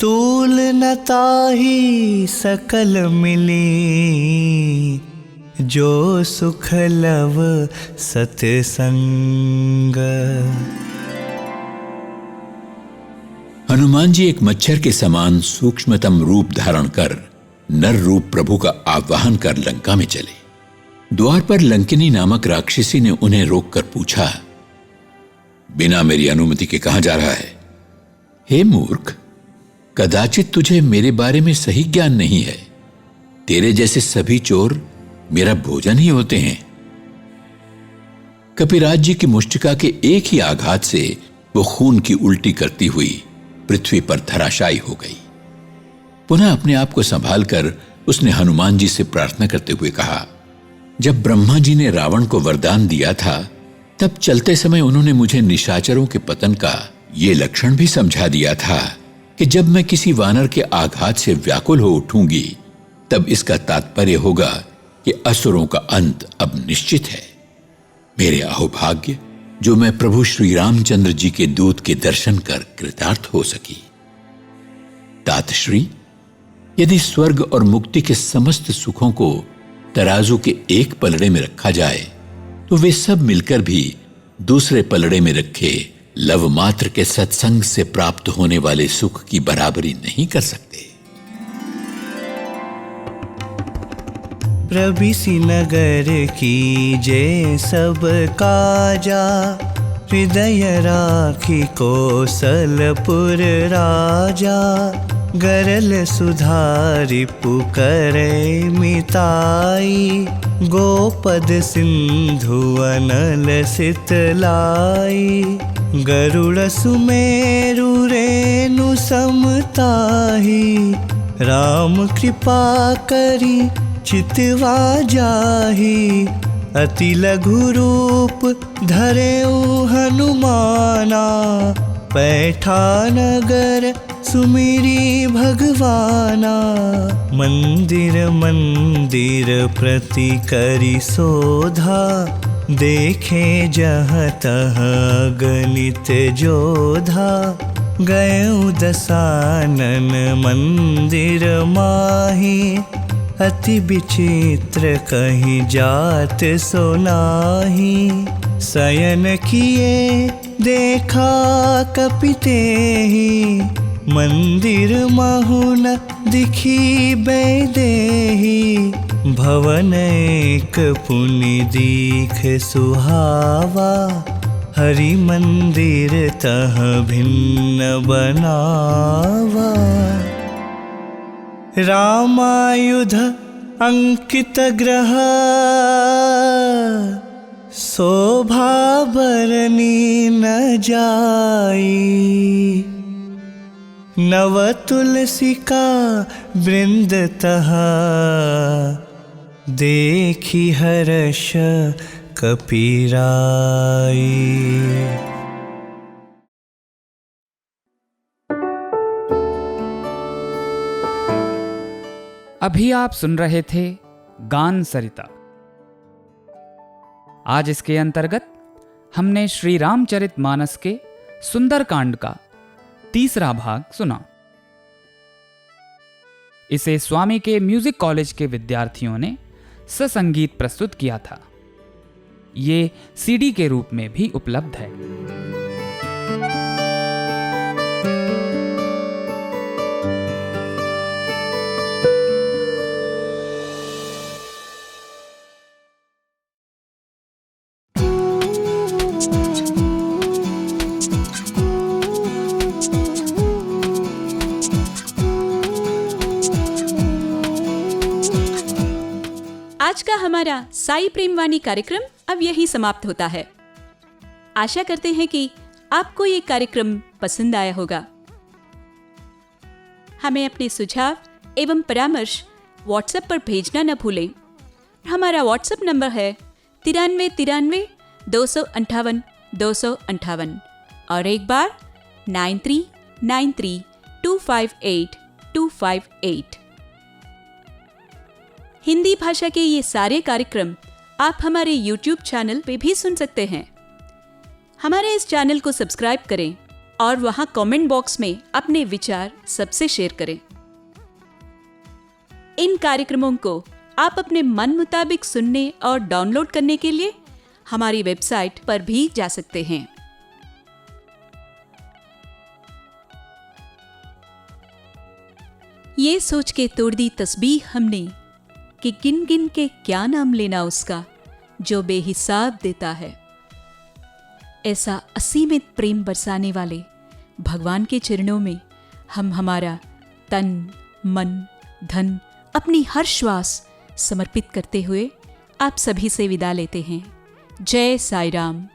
[SPEAKER 6] तूल न ताहि सकल मिली जो सुख लव सत्संग।
[SPEAKER 7] हनुमान जी एक मच्छर के समान सूक्ष्मतम रूप धारण कर नर रूप प्रभु का आवाहन कर लंका में चले। द्वार पर लंकिनी नामक राक्षसी ने उन्हें रोककर पूछा, बिना मेरी अनुमति के कहां जा रहा है? हे मूर्ख, कदाचित तुझे मेरे बारे में सही ज्ञान नहीं है। तेरे जैसे सभी चोर मेरा भोजन ही होते हैं। कपिराज जी की मुष्टिका के एक ही आघात से वो खून की उल्टी करती हुई पृथ्वी पर धराशायी हो गई। पुनः अपने आप को संभालकर उसने हनुमान जी से प्रार्थना करते हुए कहा, जब ब्रह्मा जी ने रावण को वरदान दिया था, तब चलते समय उन्होंने मुझे निशाचरों के पतन का ये लक्षण भी समझा दिया था कि जब मैं किसी वानर के आघात से व्याकुल हो उठूंगी, तब इसका तात्पर्य होगा कि असुरों का अंत अब निश्चित है। मेरे अहोभाग्य जो मैं प्रभु श्री रामचंद्र जी के दूत के दर्शन कर कृतार्थ हो सकी। तातश्री, यदि स्वर्ग और मुक्ति के समस्त सुखों को तराजू के एक पलड़े में रखा जाए, तो वे सब मिलकर भी दूसरे पलड़े में रखे लव मात्र के सत्संग से प्राप्त होने वाले सुख की बराबरी नहीं कर सकते।
[SPEAKER 6] प्रभिसि नगर की जय सब काजा, हृदय राखी कौशलपुर राजा। गरल सुधारि पुकरे मिताई, गोपद सिंधु अनल सितलाई। गरुड़ सुमेरु रेणु समताही, राम कृपा करी चितवा जाही। अति लघु रूप धरेऊ हनुमाना, पैठा नगर सुमिरी भगवाना। मंदिर मंदिर प्रति करी शोधा, देखे जहाँ तहाँ गणित जोधा। गयऊ दसानन मंदिर माही, अति विचित्र कहीं जात सोनाही। शयन किए देखा कपितेहि, मंदिर महुन दिखी बैदेही। भवन एक पुनि दीख सुहावा, हरि मंदिर तह भिन्न बनावा। रामायुध अंकित ग्रह, शोभा बरनी न जाई। नव तुलसी का वृंद तहा, देखी हर्ष कपिराई।
[SPEAKER 1] अभी आप सुन रहे थे गान सरिता। आज इसके अंतर्गत हमने श्री रामचरितमानस के सुंदरकांड का तीसरा भाग सुना। इसे स्वामी के म्यूजिक कॉलेज के विद्यार्थियों ने ससंगीत प्रस्तुत किया था। ये सीडी के रूप में भी उपलब्ध है।
[SPEAKER 8] आज का हमारा साई प्रेमवाणी कार्यक्रम अब यही समाप्त होता है। आशा करते हैं कि आपको ये कार्यक्रम पसंद आया होगा। हमें अपने सुझाव एवं परामर्श व्हाट्सएप पर भेजना न भूलें। हमारा व्हाट्सएप नंबर है 93 93 258 258 और एक बार 93 93 258 258। हिंदी भाषा के ये सारे कार्यक्रम आप हमारे YouTube चैनल पे भी सुन सकते हैं। हमारे इस चैनल को सब्सक्राइब करें और वहां कमेंट बॉक्स में अपने विचार सबसे शेयर करें। इन कार्यक्रमों को आप अपने मन मुताबिक सुनने और डाउनलोड करने के लिए हमारी वेबसाइट पर भी जा सकते हैं। ये सोच के तोड़ दी तस्बीह हमने कि गिन गिन के क्या नाम लेना उसका जो बेहिसाब देता है। ऐसा असीमित प्रेम बरसाने वाले भगवान के चरणों में हम हमारा तन, मन, धन, अपनी हर श्वास समर्पित करते हुए आप सभी से विदा लेते हैं। जय साई राम।